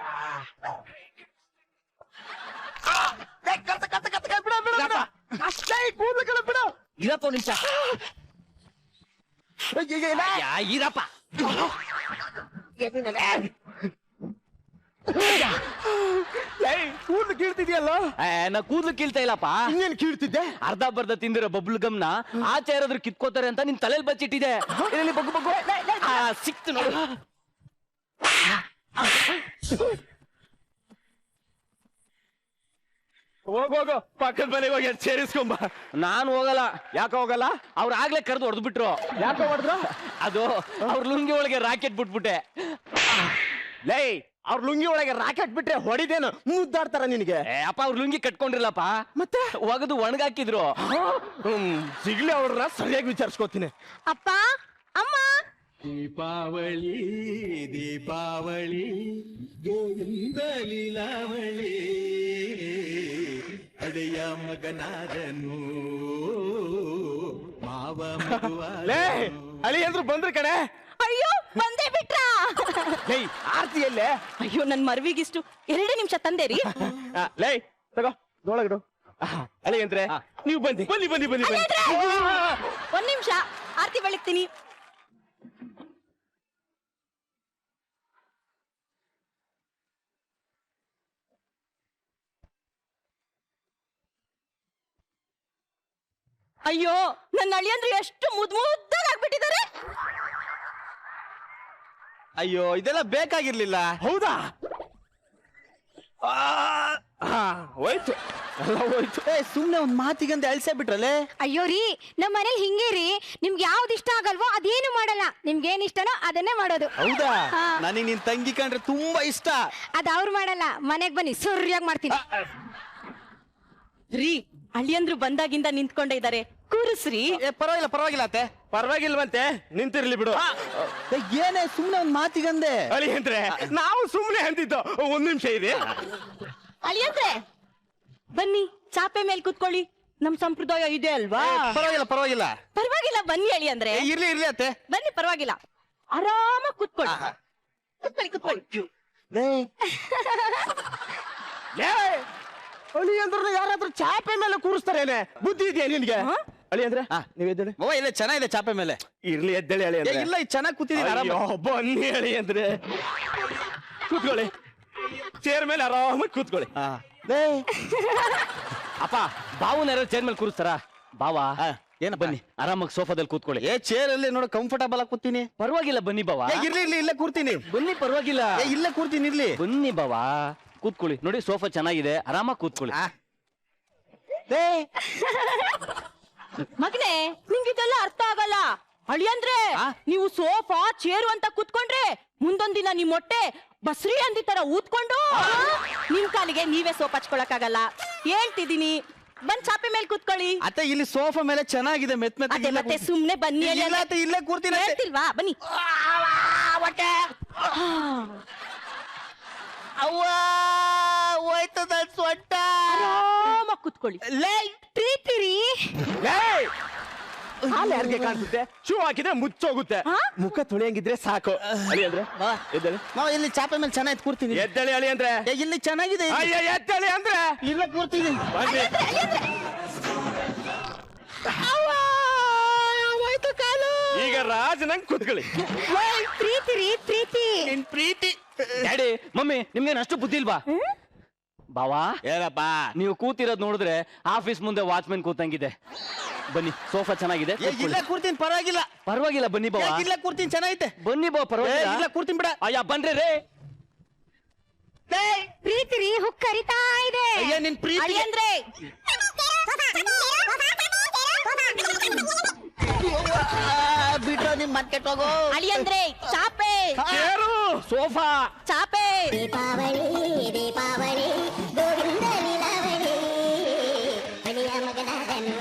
ಇರಪ್ಪ ನಿಮಿಷ ಇರಪ್ಪ. ಕೂದಲು ಕೀಳ್ತಿದ್ಯಲ್ಲ? ನಾ ಕೂದ್ಲು ಕೀಳ್ತಾ ಇಲ್ಲಪ್ಪ. ಇನ್ನೇನ್ ಕೀಳ್ತಿದ್ದೆ? ಅರ್ಧ ಬರ್ಧ ತಿಂದಿರೋ ಬಬ್ಲು ಗಮ್ನ ಆಚೆ ಯಾರಾದ್ರೂ ಕಿತ್ಕೋತಾರೆ ಅಂತ ನಿನ್ ತಲೆಯಲ್ಲಿ ಬಚ್ಚಿಟ್ಟಿದೆ. ಇಲ್ಲಿ ಬಗ್ಗು ಬಗ್ಗು ಸಿಕ್ತು ನೋಡು. ಹೋಗೋಗೋ ಪಕ್ಕದ ಮನೆಗೆ ಹೋಗಿ ಸೇರಿಸ್ಕೊಂಬ. ನಾನು ಹೋಗಲ್ಲ. ಯಾಕೆ ಹೋಗಲ್ಲ? ಅವ್ರು ಆಗ್ಲೇ ಕರೆದು ಹೊಡೆದು ಬಿಟ್ರು. ಯಾಕೆ ಹೊಡೆದ್ರು? ಅದು ಅವ್ರ ಲುಂಗಿ ಒಳಗೆ ರಾಕೆಟ್ ಬಿಟ್ಬಿಟ್ಟೆ. ಲೈ ಅವ್ರ ಲುಂಗಿ ಒಳಗೆ ರಾಕೆಟ್ ಬಿಟ್ರೆ ಹೊಡಿದೇನು ಮುದ್ದಾಡ್ತಾರ ನಿನಗೆ? ಅಪ್ಪ ಅವ್ರ ಲುಂಗಿ ಕಟ್ಕೊಂಡಿರ್ಲಪ್ಪ, ಮತ್ತೆ ಒಗದು ಒಣಗಾಕಿದ್ರು. ಸಿಗ್ಲಿ ಅವ್ರನ್ನ ಸರಿಯಾಗಿ ವಿಚಾರಿಸ್ಕೋತೀನಿ. ಅಪ್ಪ ಅಮ್ಮ ದೀಪಾವಳಿ ದೀಪಾವಳಿ ಗೋವಿಂದ ಲೀಲಾವಳಿ ಅಡೆಯ ಮಗನಾದನು ಮಾವ ಲೇ ಅಳಿ ಅಂದ್ರು ಬಂದ್ರು ಕಣೆ. ಅಯ್ಯೋ ಬಂದೇ ಬಿಟ್ರಾ? ಲೈ ಆರ್ತಿಯಲ್ಲೇ? ಅಯ್ಯೋ ನನ್ ಮರ್ವಿಗಿಷ್ಟು 2 ನಿಮಿಷ ತಂದೇರಿ. ಲೈ ತಗೋ ನೋಳಗಿಡು. ಅಳಿ ಅಂದ್ರೆ ನೀವು ಬನ್ನಿ ಬನ್ನಿ ಬನ್ನಿ ಬನ್ನಿ ಬನ್ನಿ. 1 ನಿಮಿಷ ಆರ್ತಿ ಬೆಳಗ್ತೀನಿ. ಅಯ್ಯೋ ನನ್ನ ಅಳಿಯಂದ್ರು ಎಷ್ಟು ಮುದ್ದಾಗ್ಬಿಟ್ಟಿದ್ದಾರೆ. ಅಯ್ಯೋ ಇದೆಲ್ಲ ಬೇಕಾಗಿರ್ಲಿಲ್ಲ. ಹೌದಾ? ಹೋಯ್ತು ಎಲ್ಲ ಹೋಯ್ತು. ಸುಮ್ನೆ ಒಂದ್ ಮಾತಿಗಂತ ಎಳ್ಸೇ ಬಿಟ್ರಲ್ಲೇ. ಅಯ್ಯೋ ರೀ, ನಮ್ಮ ಮನೇಲಿ ಹಿಂಗೆ ರೀ, ನಿಮ್ಗೆ ಯಾವ್ದು ಇಷ್ಟ ಆಗಲ್ವೋ ಅದೇನು ಮಾಡಲ್ಲ, ನಿಮ್ಗೆ ಏನ್ ಇಷ್ಟನೋ ಅದನ್ನೇ ಮಾಡೋದು. ಹೌದಾ? ಹಾ. ನನಗೆ ನಿನ್ ತಂಗಿ ಕಂಡ್ರೆ ತುಂಬಾ ಇಷ್ಟ. ಅದ್ ಅವ್ರು ಮಾಡಲ್ಲ, ಮನೆಗ್ ಬನ್ನಿ ಸರಿಯಾಗಿ ಮಾಡ್ತೀನಿ. ರೀ ಅಳಿಯಂದ್ರು ಬಂದಾಗಿಂದ ನಿಂತ್ಕೊಂಡೇ ಇದ್ದಾರೆ, ಕೂರಿಸ್ರಿ. ಪರವಾಗಿಲ್ಲ ಪರವಾಗಿಲ್ಲ ಅತ್ತೆ. ಪರವಾಗಿಲ್ವಂತೆ, ನಿಂತಿರ್ಲಿ ಬಿಡು. ಏನೇ ಸುಮ್ನೆ ಒಂದ್ ಮಾತಿಗಂದೆ. ಅಳಿ ಅಂದ್ರೆ ನಾವು ಸುಮ್ನೆ ಅಂತಿದ್ದು. 1 ನಿಮಿಷ ಇದೆ. ಅಳಿಯಂದ್ರೆ ಬನ್ನಿ ಚಾಪೆ ಮೇಲೆ ಕೂತ್ಕೊಳ್ಳಿ. ನಮ್ ಸಂಪ್ರದಾಯ ಇದೆ ಅಲ್ವಾ? ಪರವಾಗಿಲ್ಲ ಪರವಾಗಿಲ್ಲ. ಪರವಾಗಿಲ್ಲ, ಬನ್ನಿ ಹೇಳಿ ಅಂದ್ರೆ. ಇರ್ಲಿ ಇರ್ಲಿ ಅತ್ತೆ. ಬನ್ನಿ, ಪರವಾಗಿಲ್ಲ, ಆರಾಮಾಗಿ ಕೂತ್ಕೊಳ್ಳಿ. ಕೂತ್ಕೊಳ್ಳಿ ಕೂತ್ಕೊಳ್ಳಿ. ಅಳಿ ಅಂದ್ರೆ ಯಾರಾದ್ರೂ ಚಾಪೆ ಮೇಲೆ ಕೂರಿಸ್ತಾರೇನೆ? ಬುದ್ಧಿ ಇದೆಯಾ ನಿನ್ಗೆ? ಅಳಿ ಅಂದ್ರೆ ನೀವ್ ಎದ್ದೇಳಿ. ಮವ ಇಲ್ಲ ಚೆನ್ನಾಗಿದೆ ಚಾಪೆ ಮೇಲೆ. ಇರ್ಲಿ, ಎದ್ದೇಳಿ ಅಳಿ ಅಂದ್ರೆ. ಇಲ್ಲ ಚೆನ್ನಾಗಿ ಕೂತಿದ್ದೀನಿ. ಬನ್ನಿ ಅಳಿ ಅಂದ್ರೆ. ಕೂತ್ಕೊಳ್ಳಿ, ಚೇರ್ ಮೇಲೆ ಆರಾಮಾಗಿ ಕೂತ್ಕೊಳ್ಳಿ. ಅಪ್ಪ, ಬಾವುನ ಚೇರ್ ಮೇಲೆ ಕೂರಿಸ್ತಾರ? ಬಾವಾ ಏನ ಬನ್ನಿ, ಆರಾಮಾಗಿ ಸೋಫಾದಲ್ಲಿ ಕೂತ್ಕೊಳ್ಳಿ. ಚೇರ್ ಅಲ್ಲಿ ನೋಡು ಕಂಫರ್ಟಬಲ್ ಆಗಿ ಕೂತೀನಿ. ಪರವಾಗಿಲ್ಲ, ಬನ್ನಿ ಬಾವಾ. ಇರ್ಲಿ ಇರ್ಲಿ ಇಲ್ಲೇ ಕೂರ್ತೀನಿ. ಬನ್ನಿ, ಪರವಾಗಿಲ್ಲ, ಇಲ್ಲೇ ಕೂರ್ತೀನಿ ಇರ್ಲಿ. ಬನ್ನಿ ಬಾವಾ, ಕೂತ್ಕೊಳ್ಳಿ. ನೋಡಿ ಸೋಫಾ ಚೆನ್ನಾಗಿದೆ, ಆರಾಮಾಗಿ ಕೂತ್ಕೊಳ್ಳಿ. ಮಗನೇ, ನಿಂಗಿದೆಲ್ಲ ಅರ್ಥ ಆಗಲ್ಲ. ಅಳಿಯಂದ್ರೆ ನೀವು ಸೋಫಾ ಚೇರು ಅಂತ ಕೂತ್ಕೊಂಡ್ರೆ ಮುಂದೊಂದಿನ ನಿಮ್ ಹೊಟ್ಟೆ ಬಸ್ರಿ ಅಂದಿ ತರ ಊದ್ಕೊಂಡು ನಿಮ್ ಕಾಲಿಗೆ ನೀವೇ ಸೋಪ್ ಹಚ್ಕೊಳಕ್ಕಾಗಲ್ಲ. ಹೇಳ್ತಿದೀನಿ, ಬಂದ್ ಚಾಪೆ ಮೇಲೆ ಕೂತ್ಕೊಳ್ಳಿ. ಅತ್ತೆ ಇಲ್ಲಿ ಸೋಫಾ ಮೇಲೆ ಚೆನ್ನಾಗಿದೆ ಮೆತ್ ಅದೇ ಮತ್ತೆ ಸುಮ್ನೆ ಬನ್ನಿ ಅಳಿ ಇಲ್ಲ ಅಂದ್ರೆ. ಅತ್ತೆ, ಇಲ್ಲೇ ಕೂರ್ತೀನಿ ಅತ್ತೆ. ಹೇಳ್ತಿಲ್ವಾ? ಬನ್ನಿ. ಅವ್ವ, ಹೋಯ್ತು ನನ್ ಸೊಂಟ. ಆರಾಮಾಗಿ ಕೂತ್ಕೊಳ್ಳಿ. ಪ್ರೀತಿರಿ ಹಾಲು ಯಾರಿಗೆ ಕಾಣಿಸುತ್ತೆ? ಶೂ ಹಾಕಿದ್ರೆ ಮುಚ್ಚೋಗುತ್ತೆ. ಮುಖ ತೊಳೆಯಂಗಿದ್ರೆ ಸಾಕು. ಅಳಿ ಅಂದ್ರೆ ಎದ್ದೇಳಿ. ಮಾವ ಇಲ್ಲಿ ಚಾಪೆ ಮೇಲೆ ಚೆನ್ನಾಗಿ ಕೂರ್ತೀನಿ. ಎದ್ದೇಳಿ ಅಳಿ ಅಂದ್ರೆ. ಇಲ್ಲಿ ಚೆನ್ನಾಗಿದೆ. ಅಯ್ಯ, ಎದ್ದೇಳಿ ಅಂದ್ರೆ. ಇಲ್ಲೇ ಕೂರ್ತೀನಿ. ಬನ್ನಿ. ಈಗ ರಾಜನಂಗ್ ಕೂತ್ಕೊಳ್ಳಿ. ಪ್ರೀತಿರಿ ಪ್ರೀತಿ. ನಿನ್ ಪ್ರೀತಿ. ಡ್ಯಾಡಿ, ಮಮ್ಮಿ, ನಿಮ್ಗೇನ್ ಅಷ್ಟು ಬುದ್ಧಿ ಇಲ್ವಾ? ಬಾವಾ, ಏನಪ್ಪ ನೀವು ಕೂತಿರೋದ್ ನೋಡಿದ್ರೆ ಆಫೀಸ್ ಮುಂದೆ ವಾಚ್ಮೆನ್ ಕೂತಂಗಿದೆ. ಬನ್ನಿ, ಸೋಫಾ ಚೆನ್ನಾಗಿದೆ, ಕೂತ್ಕೊಳ್ಳಿ. ಇಲ್ಲೇ ಕೂರ್ತೀನಿ ಪರವಾಗಿಲ್ಲ. ಪರವಾಗಿಲ್ಲ, ಬನ್ನಿ ಬಾವಾ. ಇಲ್ಲೇ ಕೂರ್ತೀನಿ ಚೆನ್ನಾಗೈತೆ. ಬನ್ನಿ ಬಾ, ಪರವಾಗಿಲ್ಲ. ಇಲ್ಲ ಕೂರ್ತೀನಿ ಬಿಡ. ಅಯ್ಯ, ಬನ್ರಿ ರೇ. ಪ್ರೀತಿರಿ ಹುಕ್ಕರಿತಾ ಇದೆ. ಅಯ್ಯ ನಿನ್ ಪ್ರೀತಿ ಅಳಿಯಂದ್ರೆ ಬಿಟ್ರೋ ನಿಮ್ ಮತ್ ಕೆಟ್ಟೋಗೋ. ಅಳಿಯಂದ್ರೆ ಚಾಪೆ, ಚೇರು, ಸೋಫಾ. ಚಾಪೆ. ದೀಪಾವಳಿ ದೀಪಾವಳಿ ಗೋವಿಂದ ಲೀಲಾವಳಿ ಮಣಿಯ ಮಗನಾದನು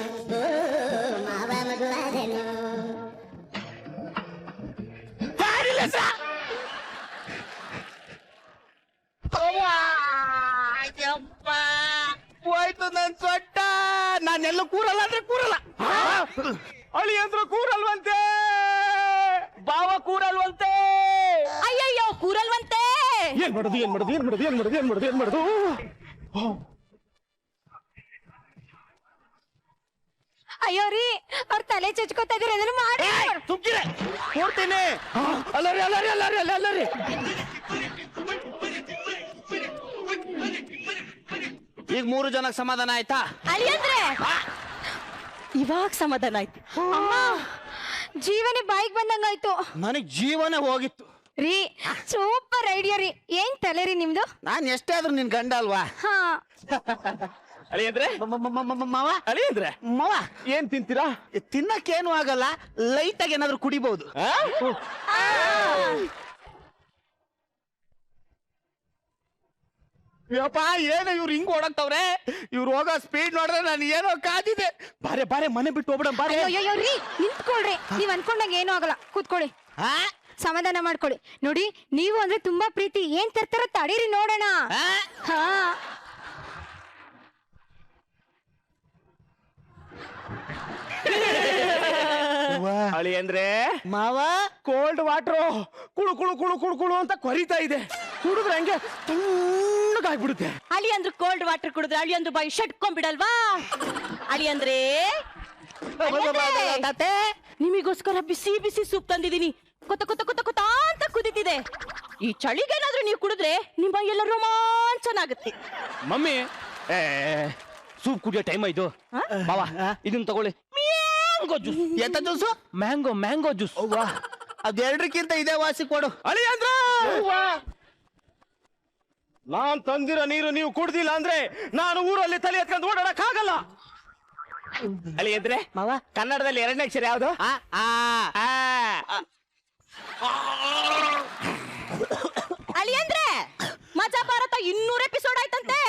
ಮಾವ ಮಗುವಾದನು. ಹೋಯ್ತು ನನ್ ಸೊಟ್ಟ. ನಾನೆಲ್ಲ ಕೂರಲ್ಲ ಅಂದ್ರೆ ಕೂರಲ್ಲ. ಅಳಿ ಅಂದ್ರೆ ಕೂರಲ್ವಂತೆ, ಬಾವ ಕೂರಲ್ವಂತೆ. ಅಯ್ಯಯ್ಯೋ, ಕೂರಲ್ವಂತೆ. ಏನ್ ಮಾಡುದು, ಏನ್ ಮಾಡುದು, ಏನ್ ಮಾಡುದು, ಏನ್ ಮಾಡುದು, ಏನ್ ಮಾಡುದು, ಏನ್ ಮಾಡುದು? ಅಯ್ಯೋ ರೀ, ಅವ್ರ ತಲೆ ಚಚ್ಕೋತಾ ಇದ್ರೆ ಅದನ್ನ ಮಾಡಿ. ಸುಮ್ಕಿರೆ, ಕೂರ್ತೀನಿ. ಅಲ್ಲರಿ, ಅಲ್ಲರಿ, ಅಲ್ಲರಿ, ಅಲ್ಲರಿ. ಈಗ 3 ಜನಕ್ಕೆ ಸಮಾಧಾನ ಆಯ್ತಾ? ಅಳಿಯಂದ್ರೆ ಇವಾಗ ಸಮಾಧಾನ ಆಯ್ತು. ಅಮ್ಮ, ಜೀವನೇ ಬಾಯಿಗೆ ಬಂದಂಗಾಯ್ತು. ನನಗ್ ಜೀವನ ಹೋಗಿತ್ತು. ರೀ, ಸೂಪರ್ ಐಡಿಯಾ ರೀ. ಏನ್ ತಲೆ ರೀ ನಿಮ್ದು? ನಾನ್ ಎಷ್ಟೇ ಆದ್ರೂ ನಿನ್ ಗಂಡ ಅಲ್ವಾ? ಹಾ, ಅಳಿ ಅಂದ್ರೆ ಮಾವ ಅಳಿ ಅಂದ್ರೆ ಮಾವ ಏನ್ ತಿಂತೀರಾ? ತಿನ್ನಕ್ಕೇನು ಆಗಲ್ಲ, ಲೈಟ್ ಆಗಿ ಏನಾದ್ರು ಕುಡಿಬಹುದು. ಯಪ್ಪ, ಏನು ಇವ್ರು ಹಿಂಗ್ ಓಡಾಕ್ತವ್ರೆ? ಇವ್ರು ಹೋಗೋ ಸ್ಪೀಡ್ ನೋಡ್ರೆ ನಾನು ಏನೋ ಕಾದಿದೆ. ಬಾರೆ ಬಾರೆ, ಮನೆ ಬಿಟ್ಟು ಹೋಗ್ಬಿಡ ಬಾರೆ. ಅಯ್ಯೋ ರೀ, ನಿಂತ್ಕೊಳ್ರಿ. ನೀವ್ ಅನ್ಕೊಂಡಂಗೆ ಏನೂ ಆಗಲ್ಲ, ಕೂತ್ಕೊಳ್ಳಿ. ಸಮಾಧಾನ ಮಾಡ್ಕೊಳ್ಳಿ. ನೋಡಿ, ನೀವು ಅಂದ್ರೆ ತುಂಬಾ ಪ್ರೀತಿ. ಏನ್ ತರ್ತಾರ ತಡೀರಿ ನೋಡೋಣ. ಹಾ, ಅಳಿ ಅಂದ್ರೆ ಮಾವ ಕೋಲ್ಡ್ ವಾಟರ್ ಕುಳು ಕುಳು ಕುಳು ಕುಳು ಕುಳು ಅಂತ ಕೊರಿತಾ ಇದೆ. ಕುಡಿದ್ರೆ ಹಂಗೆ ತಣ್ಣಗಾಗ್ಬಿಡುತ್ತೆ. ಅಳಿಯಂದ್ರು ಕೋಲ್ಡ್ ವಾಟರ್ ಕುಡಿದ್ರೆ ಅಳಿಯಂದ್ರು ಬಾಯಿ ಶಟ್ಕೊಂಡ್ಬಿಡಲ್ವಾ? ಅಳಿಯಂದ್ರೆ ನಿಮಿಗೋಸ್ಕರ ಬಿಸಿ ಬಿಸಿ ಸೂಪ್ ತಂದಿದ್ದೀನಿ. ಕೊತ್ತ ಕೊತ್ತ ಕೊತ್ತ ಕೊತ್ತ ಅಂತ ಕುದಿತಿದೆ. ಈ ಚಳಿಗೇನಾದ್ರೂ ನೀವು ಕುಡಿದ್ರೆ ನಿಮ್ಮ ಎಲ್ಲ ರೋಮಾಂಚನ ಆಗುತ್ತೆ. ಮಮ್ಮಿ, ಸೂಪ್ ಕುಡಿಯೋ ಟೈಮ್ ಆಯ್ತು. ಬಾವಾ, ಇದನ್ನ ತಗೊಳ್ಳಿ. Mango juice. ಎಂತ ಜ್ಯೂಸು? Mango juice. ಅದೆರಡಕ್ಕಿಂತ ಇದೇ ವಾಸಿ ಕೊಡು. ಅಳಿ ಅಂದ್ರೆ ನಾನ್ ತಂದಿರೋ ನೀರು ನೀವು ಕುಡ್ದಿಲ್ಲ ಅಂದ್ರೆ ನಾನು ಊರಲ್ಲಿ ತಲೆ ಎತ್ಕೊಂಡು ಓಡಾಡಕ್ ಆಗಲ್ಲ. ಅಳಿ ಅಂದ್ರೆ ಮಾವ ಕನ್ನಡದಲ್ಲಿ 2ನೇ ಅಕ್ಷರ ಯಾವ್ದು? ಅಳಿಯಂದ್ರೆ ಮಜಾ ಭಾರತ 200 ಎಪಿಸೋಡ್ ಆಯ್ತಂತೆ.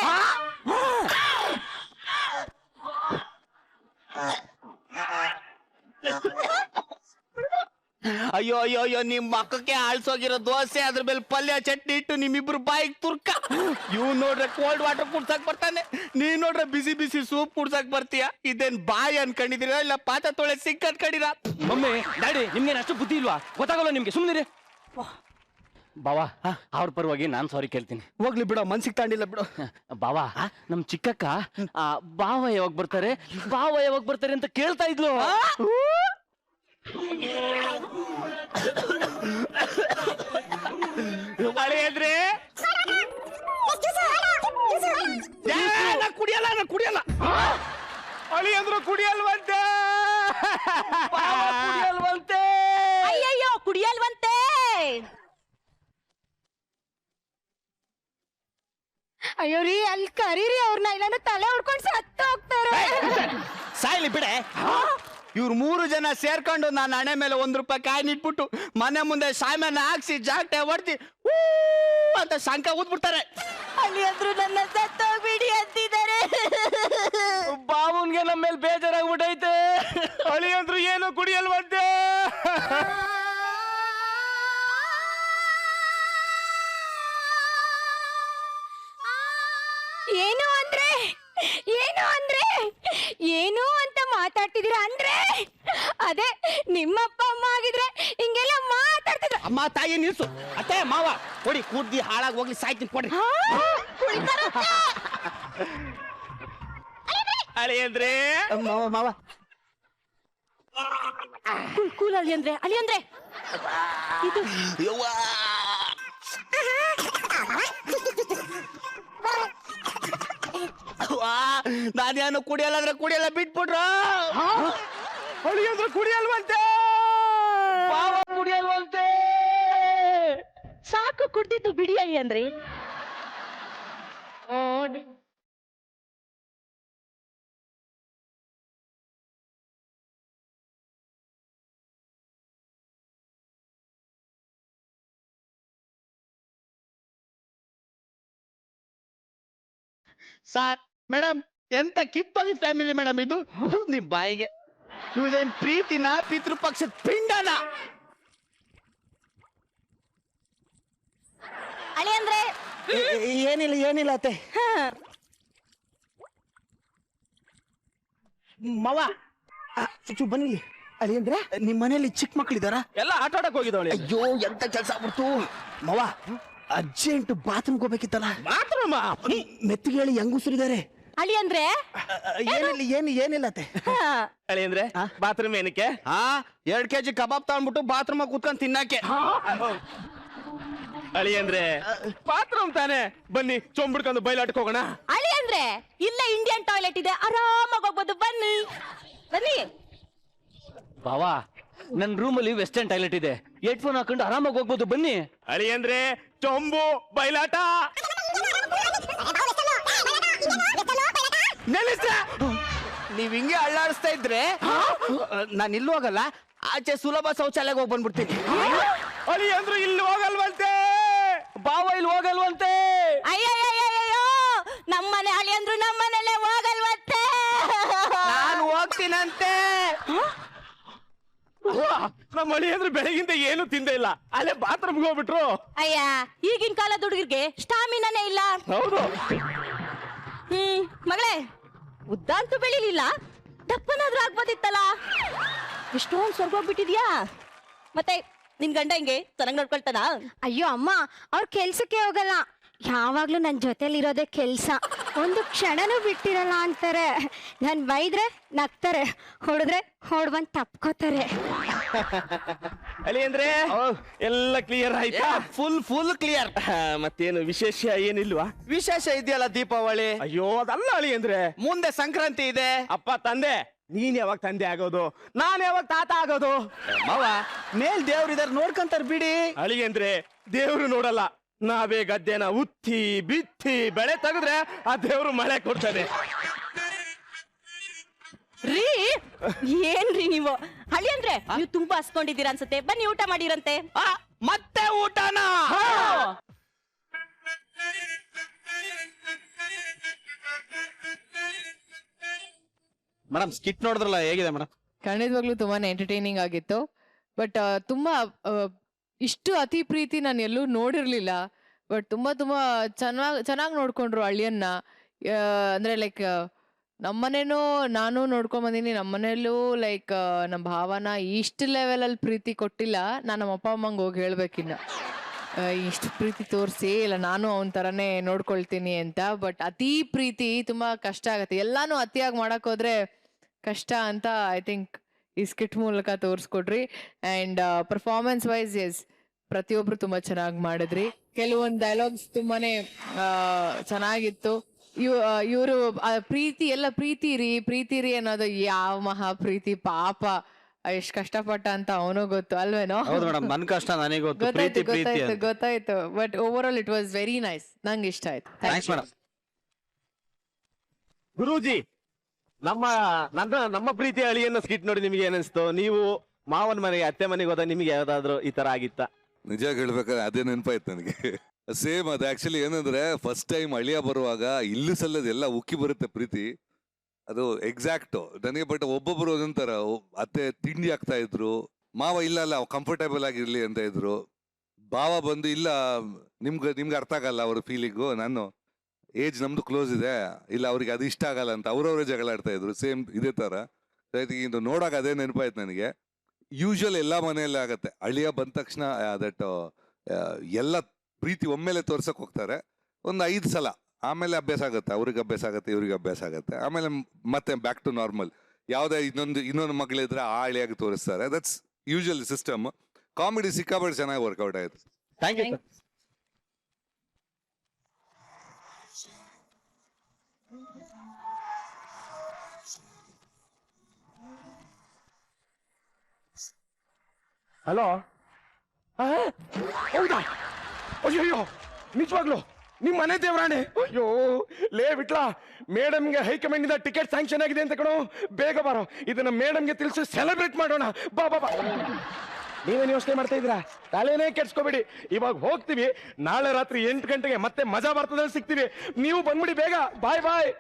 ಅಯ್ಯೋ ಅಯ್ಯೋ ಅಯ್ಯೋ ನಿಮ್ ಮಕ್ಕಕ್ಕೆ ಆಳ್ಸೋಗಿರೋ ದೋಸೆ ಅದ್ರ ಮೇಲೆ ಪಲ್ಯ ಚಟ್ನಿ ಇಟ್ಟು ನಿಮ್ಮಿಬ್ರು ಬಾಯಿಗೆ ತುರ್ಕ. ಇವ್ ನೋಡ್ರೆ ಕೋಲ್ಡ್ ವಾಟರ್ ಕುಡ್ಸಕ್ ಬರ್ತಾನೆ, ನೀವ್ ನೋಡ್ರೆ ಬಿಸಿ ಬಿಸಿ ಸೂಪ್ ಕುಡ್ಸಕ್ ಬರ್ತೀಯ. ಇದೇನ್ ಬಾಯಿ ಅನ್ಕೊಂಡಿದೀರ ಇಲ್ಲ ಪಾತ ತೊಳೆ ಸಿಕ್ ಅನ್ಕೊಂಡಿರ? ಮಮ್ಮಿ ಡ್ಯಾಡಿ ನಿಮ್ಗೇನು ಅಷ್ಟು ಬುದ್ಧಿ ಇಲ್ವಾ? ಗೊತ್ತಾಗಲ್ಲ ನಿಮ್ಗೆ, ಸುಮ್ಮನಿರಿ. ಬಾವಾ ಅವ್ರ ಪರವಾಗಿ ನಾನ್ ಸಾರಿ ಕೇಳ್ತೀನಿ. ಹೋಗ್ಲಿ ಬಿಡೋ, ಮನ್ಸಿಗೆ ತಾಂಡಿಲ್ಲ ಬಿಡು. ಬಾವಾ ನಮ್ ಚಿಕ್ಕಕ್ಕ ಬಾವ ಯಾವಾಗ ಬರ್ತಾರೆ ಬಾವ ಯಾವಾಗ ಬರ್ತಾರೆ ಅಂತ ಕೇಳ್ತಾ ಇದ್ಲು. ಅಳಿಯಂದ್ರೆ ಕುಡಿಯಲ್ಲ, ನಾ ಕುಡಿಯಲ್ಲ. ಅಳಿಯಂದ್ರು ಕುಡಿಯಲ್ವಂತೆ, ಕುಡಿಯಲ್ವಂತೆ. ಅಯ್ಯಯ್ಯೋ ಕುಡಿಯಲ್ವಂತೆ. ಅಯ್ಯೋ ರೀ, ಅಲ್ಲಿ ಕರೀರಿ ಅವ್ರನ್ನ, ಇಲ್ಲಾಂದ್ರೆ ತಲೆ ಹೊಡ್ಕೊಂಡು ಸತ್ತು ಹೋಗ್ತಾರೆ. ಸಾಯ್ಲಿ ಬಿಡೆ. ಇವ್ರು 3 ಜನ ಸೇರ್ಕೊಂಡು ನಾನು ಹಣೆ ಮೇಲೆ ₹1 ಕಾಯಿನ್ ಇಟ್ಬಿಟ್ಟು ಮನೆ ಮುಂದೆ ಸಾಮಾನ ಹಾಕ್ಸಿ ಜಾಗಟೆ ಹೊಡ್ತಿ ಅಂತ ಶಂಕ ಊದ್ಬಿಡ್ತಾರೆ. ಅಲ್ಲಿ ಅಂದ್ರು ನನ್ನ ಸತ್ತೋಗ್ಬಿಡಿ ಅಂತಿದ್ದಾರೆ. ಬಾವನ್ಗೆ ನಮ್ಮ ಮೇಲೆ ಬೇಜಾರಾಗ್ಬಿಟ್ಟೈತೆ. ಅಳಿ ಅಂದ್ರು ಏನು ಕುಡಿಯಲ್ವಂತೆ. ಏನು ಅಂದ್ರೆ ಏನು ಅಂತ ಮಾತಾಡ್ತಿದ್ದೀರಾ ಅಂದ್ರೆ ಅದೇ ನಿಮ್ಮಪ್ಪ ಅಮ್ಮ ಆಗಿದ್ರೆ ಹಿಂಗೆಲ್ಲ ಮಾತಾಡ್ತಿದ್ರು. ಅಮ್ಮ ತಾಯಿ ನಿಲ್ಸು. ಅತ್ತೆ ಮಾವ ಕೊಡಿ, ಕೂಡ್ದಿ ಹಾಳಾಗಿ ಹೋಗ್ಲಿ, ಸಾಯ್ತೀನಿ ಕೊಡ್ರಿ. ಅಳಿ ಅಂದ್ರೆ ಮಾವ ಮಾವ ಕೂಲ್ ಅಲ್ಲಿ ಅಂದ್ರೆ ಇದು ನಾನೇನು ಕುಡಿಯಲ್ಲ ಅಂದ್ರೆ ಕುಡಿಯಲ್ಲ ಬಿಟ್ಬಿಟ್ರ. ಅಳಿ ಅಂದ್ರೆ ಕುಡಿಯಲ್ವಂತೆ, ಕುಡಿಯಲ್ವಂತೆ. ಸಾಕು ಕುಡ್ದಿದ್ದು ಬಿಡಿ ಅಯ್ಯಂದ್ರೆ. ಸಾರ್ ಮೇಡಮ್, ಎಂತ ಕಿತ್ತೋಗಿ ಫ್ಯಾಮಿಲಿ ಮೇಡಮ್ ಇದು. ನಿಮ್ ಬಾಯಿಗೆ ಇದೇನ್ ಪ್ರೀತಿನ ಪಿತೃಪಕ್ಷದ ಪಿಂಡನ? ಅಳಿ ಅಂದ್ರೆ ಏನಿಲ್ಲ ಅತ್ತೆ. ಮವ ಬನ್ನಿ. ಅಲ್ಲಿ ಅಂದ್ರೆ ನಿಮ್ ಮನೇಲಿ ಚಿಕ್ಕ ಮಕ್ಳಿದಾರ? ಎಲ್ಲ ಆಟ ಆಡಕ್ ಹೋಗಿದ್ದವಳಿ. ಅಯ್ಯೋ ಎಂತ ಕೆಲ್ಸ ಆಗ್ಬಿಡ್ತು ಮವ. ಅರ್ಜೆಂಟ್ ಬಾತ್ರೂಮ್ ಹೋಗ್ಬೇಕಿತ್ತಲ್ಲ. ಬಾತ್ರೂಮ್ ಮೆತ್ತಿಗೆ ಹೇಳಿ ಹೆಂಗುಸರಿದ್ದಾರೆ. ಅಳಿ ಅಂದ್ರೆ ಏನಿಲ್ಲ ಅತ್ತೆ. ಅಳಿ ಅಂದ್ರೆ ಬಾತ್ರೂಮ್ ಏನಕ್ಕೆ? 2 kg ಕಬಾಬ್ ತಗೊಂಡ್ಬಿಟ್ಟು ಬಾತ್ರೂಮ್ ಕುತ್ಕೊಂಡ್ ತಿನ್ನಕ್ಕೆ. ಅಳಿ ಅಂದ್ರೆ ಬಾತ್ರೂಮ್ ತಾನೆ, ಬನ್ನಿ ಚೊಂಬಿಡ್ಕೊಂಡು ಬಯಲಾಟಕ್ಕೆ ಹೋಗೋಣ. ಅಳಿ ಅಂದ್ರೆ ಇಲ್ಲ ಇಂಡಿಯನ್ ಟಾಯ್ಲೆಟ್ ಇದೆ, ಆರಾಮಾಗಿ ಹೋಗ್ಬೋದು, ಬನ್ನಿ ಬನ್ನಿ. ಬಾವಾ ನನ್ ರೂಮಲ್ಲಿ ವೆಸ್ಟರ್ನ್ ಟಾಯ್ಲೆಟ್ ಇದೆ, ಹೆಡ್ಫೋನ್ ಹಾಕೊಂಡು ಆರಾಮಾಗಿ ಹೋಗ್ಬೋದು, ಬನ್ನಿ. ಅಳಿ ಅಂದ್ರೆ ಚೊಂಬು ಬಯಲಾಟ. ನೀವ್ ಹಿಂಗೆ ಅಳ್ಳಾಡಿಸ್ತಾ ಇದ್ರೆ ನಾನು ಇಲ್ಲಿ ಹೋಗಲ್ಲ, ಆಚೆ ಸುಲಭ ಶೌಚಾಲಯಕ್ಕೆ ಹೋಗಿ ಬಂದ್ಬಿಡ್ತೀನಿ. ಅಳಿ ಅಂದ್ರೆ ಇಲ್ಲಿ ಹೋಗಲ್ವಂತೆ, ಬಾವ ಇಲ್ಲಿ ಹೋಗಲ್ವಂತೆ. ಅಯ್ಯಯ್ಯಯ್ಯಯ್ಯೋ, ನಮ್ಮನೆ ಅಳಿ ಅಂದ್ರು ನಮ್ಮನೆಲ್ಲೇ ಹೋಗಲ್ವಂತೆ. ನಾನು ಹೋಗ್ತೀನಂತೆ. ನಮ್ಮ ಅಳಿ ಅಂದ್ರೆ ಬೆಳಗಿಂದ ಏನು ತಿಂದೇ ಇಲ್ಲ, ಅಲ್ಲೇ ಬಾತ್ರೂಮ್ಗೆ ಹೋಗ್ಬಿಟ್ರು. ಅಯ್ಯ, ಈಗಿನ ಕಾಲದ ಹುಡುಗರಿಗೆ ಸ್ಟಾಮಿನಾನೇ ಇಲ್ಲ. ಹೌದು. ಮಗಳೇ, ಉದ್ದ ಅಂತೂ ಬೆಳಿಲಿಲ್ಲ, ದಪ್ಪನಾದ್ರೂ ಆಗ್ಬೋದಿತ್ತಲ್ಲ. ಇಷ್ಟೊಂದು ಸ್ವರ್ಗೋಗ್ಬಿಟ್ಟಿದ್ಯಾ? ಮತ್ತೆ ನಿನ್ ಗಂಡ ಹಿಂಗೆ ಚೆನ್ನಾಗಿ ನೋಡ್ಕೊಳ್ತಾನ? ಅಯ್ಯೋ ಅಮ್ಮ, ಅವ್ರ ಕೆಲ್ಸಕ್ಕೆ ಹೋಗಲ್ಲ, ಯಾವಾಗ್ಲೂ ನನ್ನ ಜೊತೆಲಿ ಇರೋದೇ ಕೆಲ್ಸ, ಒಂದು ಕ್ಷಣನೂ ಬಿಟ್ಟಿರಲ್ಲ ಅಂತಾರೆ. ನಾನು ಬೈದ್ರೆ ನಗ್ತಾರೆ, ಹೊಡೆದ್ರೆ ಹೊಡ್ಬಂದ್ ತಪ್ಕೋತಾರೆ. ಅಳಿ ಅಂದ್ರೆ ಎಲ್ಲ ಕ್ಲಿಯರ್ ಆಯ್ತಾ? Full clear. ಮತ್ತೇನು ವಿಶೇಷ ಏನಿಲ್ವಾ? ವಿಶೇಷ ಇದೆಯಲ್ಲ ದೀಪಾವಳಿ. ಅಯ್ಯೋ ಅದಲ್ಲ ಅಳಿ ಅಂದ್ರೆ, ಮುಂದೆ ಸಂಕ್ರಾಂತಿ ಇದೆ. ಅಪ್ಪ ತಂದೆ, ನೀನ್ ಯಾವಾಗ ತಂದೆ ಆಗೋದು, ನಾನ್ ಯಾವಾಗ ತಾತ ಆಗೋದು? ಮಾವ ಮೇಲ್ ದೇವ್ರಿದಾರ ನೋಡ್ಕಂತಾರ ಬಿಡಿ. ಅಳಿ ಅಂದ್ರೆ ದೇವ್ರು ನೋಡಲ್ಲ, ನಾವೇ ಗದ್ದೆನ ಉತ್ತಿ ಬಿತ್ತಿ ಬೆಳೆ ತೆಗೆದ್ರೆ ಆ ದೇವ್ರು ಮಳೆ ಕೊಡ್ತಾನೆ. ರೀ ಏನ್ರಿ ನೀವು? ಹಳಿ ಅಂದ್ರೆ ನೀವು ತುಂಬಾ ಹಸ್ಕೊಂಡಿದ್ದೀರಾ ಅನ್ಸುತ್ತೆ, ಬನ್ನಿ ಊಟ ಮಾಡಿರಂತೆ. ಮತ್ತೆ ಊಟನ? ಮೇಡಮ್ ಸ್ಕಿಟ್ ನೋಡಿದ್ರಲ್ಲ, ಹೇಗಿದೆ ಮೇಡಮ್? ಖಂಡಿತವಾಗ್ಲೂ ತುಂಬಾನೇ ಎಂಟರ್ಟೈನಿಂಗ್ ಆಗಿತ್ತು. ಬಟ್ ತುಂಬಾ ಇಷ್ಟು ಅತಿ ಪ್ರೀತಿ ನಾನು ಎಲ್ಲೂ ನೋಡಿರ್ಲಿಲ್ಲ. ಬಟ್ ತುಂಬಾ ಚೆನ್ನಾಗಿ ನೋಡ್ಕೊಂಡ್ರು ಅಳಿಯನ್ನ. ಅಂದ್ರೆ ಲೈಕ್ ನಮ್ಮನೇನೂ ನಾನು ನೋಡ್ಕೊಂಡ್ ಬಂದೀನಿ, ನಮ್ಮನೇಲೂ ಲೈಕ್ ನಮ್ಮ ಭಾವನ ಇಷ್ಟು ಲೆವೆಲಲ್ಲಿ ಪ್ರೀತಿ ಕೊಟ್ಟಿಲ್ಲ. ನಾನು ನಮ್ಮ ಅಪ್ಪ ಅಮ್ಮಂಗೆ ಹೋಗಿ ಹೇಳ್ಬೇಕಿನ್ನ ಇಷ್ಟು ಪ್ರೀತಿ ತೋರಿಸಿ ಇಲ್ಲ ನಾನು ಅವನ ಥರನೇ ನೋಡ್ಕೊಳ್ತೀನಿ ಅಂತ. ಬಟ್ ಅತಿ ಪ್ರೀತಿ ತುಂಬಾ ಕಷ್ಟ ಆಗತ್ತೆ, ಎಲ್ಲಾನು ಅತಿಯಾಗಿ ಮಾಡಕ್ ಹೋದ್ರೆ ಕಷ್ಟ ಅಂತ ಐ ಥಿಂಕ್ ಈ ಸ್ಕಿಟ್ ಮೂಲಕ ತೋರಿಸ್ಕೊಡ್ರಿ. ಆ್ಯಂಡ್ ಪರ್ಫಾರ್ಮೆನ್ಸ್ ವೈಸ್ ಎಸ್ ಪ್ರತಿಯೊಬ್ರು ತುಂಬಾ ಚೆನ್ನಾಗಿ ಮಾಡಿದ್ರಿ. ಕೆಲವೊಂದು ಡೈಲಾಗ್ಸ್ ತುಂಬಾನೇ ಚೆನ್ನಾಗಿತ್ತು. ಇವರು ಪ್ರೀತಿ ಎಲ್ಲ ಪ್ರೀತಿ ರೀ ಅನ್ನೋದು ಯಾವ ಮಹಾ ಪ್ರೀತಿ, ಪಾಪ ಎಷ್ಟ್ ಕಷ್ಟಪಟ್ಟ ಅಂತ ಅವನು ಗೊತ್ತು ಅಲ್ವೇನೋ. ಹೌದು ಮೇಡಮ್, ನನ್ ಕಷ್ಟ ನನಗೆ ಗೊತ್ತು. ಪ್ರೀತಿ ಪ್ರೀತಿ ಗೊತ್ತಾಯ್ತು. But over all it was very nice, ನಂಗೆ ಇಷ್ಟ ಆಯ್ತು. Thanks madam. ಗುರೂಜಿ, ನಮ್ಮ ಪ್ರೀತಿ ಅಳಿಯನ್ನ ಸ್ಕಿಟ್ ನೋಡಿ ನಿಮಗೆ ಏನನ್ಸ್ತು? ನೀವು ಮಾವನ ಮನೆಗೆ ಅತ್ತೆ ಮನೆಗೆ ಹೋದಾಗ ನಿಮಗೆ ಯಾವ್ದಾದ್ರು ಈ ತರ ಆಗಿತ್ತ? ನಿಜ ಹೇಳ್ಬೇಕಾದ್ರೆ ಅದೇ ನೆನಪಾಯ್ತು ನನಗೆ. ಸೇಮ್ ಅದು ಆಕ್ಚುಲಿ ಏನಂದ್ರೆ ಫಸ್ಟ್ ಟೈಮ್ ಅಳಿಯ ಬರುವಾಗ ಇಲ್ಲೂ ಸಲ್ಲದ ಎಲ್ಲ ಉಕ್ಕಿ ಬರುತ್ತೆ ಪ್ರೀತಿ, ಅದು ಎಕ್ಸಾಕ್ಟ್ ನನಗೆ. ಬಟ್ ಒಬ್ಬೊಬ್ರು ಒಂದೊಂಥರ, ಅತ್ತೆ ತಿಂಡಿ ಆಗ್ತಾ ಇದ್ರು, ಮಾವ ಇಲ್ಲ ಕಂಫರ್ಟೇಬಲ್ ಆಗಿರ್ಲಿ ಅಂತ ಇದ್ರು, ಭಾವ ಬಂದು ಇಲ್ಲ ನಿಮ್ಗೆ ಅರ್ಥ ಆಗಲ್ಲ ಅವ್ರ ಫೀಲಿಂಗು, ನಾನು ಏಜ್ ನಮ್ದು ಕ್ಲೋಸ್ ಇದೆ, ಇಲ್ಲ ಅವ್ರಿಗೆ ಅದು ಇಷ್ಟ ಆಗಲ್ಲ ಅಂತ ಅವ್ರವ್ರೇ ಜಗಳ ಆಡ್ತಾ ಇದ್ರು. ಸೇಮ್ ಇದೇ ತರ ಇದು ನೋಡಾಗ ಅದೇ ನೆನಪಾಯ್ತು ನನಗೆ. ಯೂಶುವಲ್ ಎಲ್ಲ ಮನೆಯಲ್ಲೇ ಆಗತ್ತೆ, ಅಳಿಯ ಬಂದ ತಕ್ಷಣ ದಟ್ ಎಲ್ಲ ಪ್ರೀತಿ ಒಮ್ಮೆಲೆ ತೋರ್ಸಕ್ ಹೋಗ್ತಾರೆ ಒಂದು 5 ಸಲ, ಆಮೇಲೆ ಅಭ್ಯಾಸ ಆಗುತ್ತೆ, ಅವ್ರಿಗೆ ಅಭ್ಯಾಸ ಆಗುತ್ತೆ, ಇವ್ರಿಗೆ ಅಭ್ಯಾಸ ಆಗುತ್ತೆ, ಆಮೇಲೆ ಮತ್ತೆ ಬ್ಯಾಕ್ ಟು ನಾರ್ಮಲ್. ಯಾವುದೇ ಇನ್ನೊಂದು ಮಗಳಿದ್ರೆ ಆ ಅಳಿಯಾಗಿ ತೋರಿಸ್ತಾರೆ. That's usual system. ಕಾಮಿಡಿ ಸಿಕ್ಕಾಪಟ್ಟೆ ಚೆನ್ನಾಗಿ ವರ್ಕೌಟ್ ಆಯ್ತು. Thank you. ಹಲೋ, ಹೌದಾ? ಅಯ್ಯೋ, ನಿಜವಾಗ್ಲು ನಿಮ್ ಮನೆ ದೇವರಾಣೆ. ಅಯ್ಯೋ ಲೇ ಬಿಟ್ಲ, ಮೇಡಮ್ಗೆ ಹೈಕಮಾಂಡ್ ಇಂದ ಟಿಕೆಟ್ ಸ್ಯಾಂಕ್ಷನ್ ಆಗಿದೆ ಅಂತ ಕಣೋ, ಬೇಗ ಬಾರೋ, ಇದನ್ನ ಮೇಡಮ್ಗೆ ತಿಳಿಸಿ ಸೆಲೆಬ್ರೇಟ್ ಮಾಡೋಣ. ಬಾ ಬಾ ಬಾ. ನೀವೇನು ಯೋಚನೆ ಮಾಡ್ತಾ ಇದ್ದೀರಾ? ತಲೆನೇ ಕೆಡ್ಸ್ಕೋಬೇಡಿ, ಇವಾಗ ಹೋಗ್ತೀವಿ, ನಾಳೆ ರಾತ್ರಿ 8 ಗಂಟೆಗೆ ಮತ್ತೆ ಮಜಾ ಭಾರತದಲ್ಲಿ ಸಿಗ್ತೀವಿ. ನೀವು ಬಂದ್ಬಿಡಿ ಬೇಗ. ಬಾಯ್ ಬಾಯ್.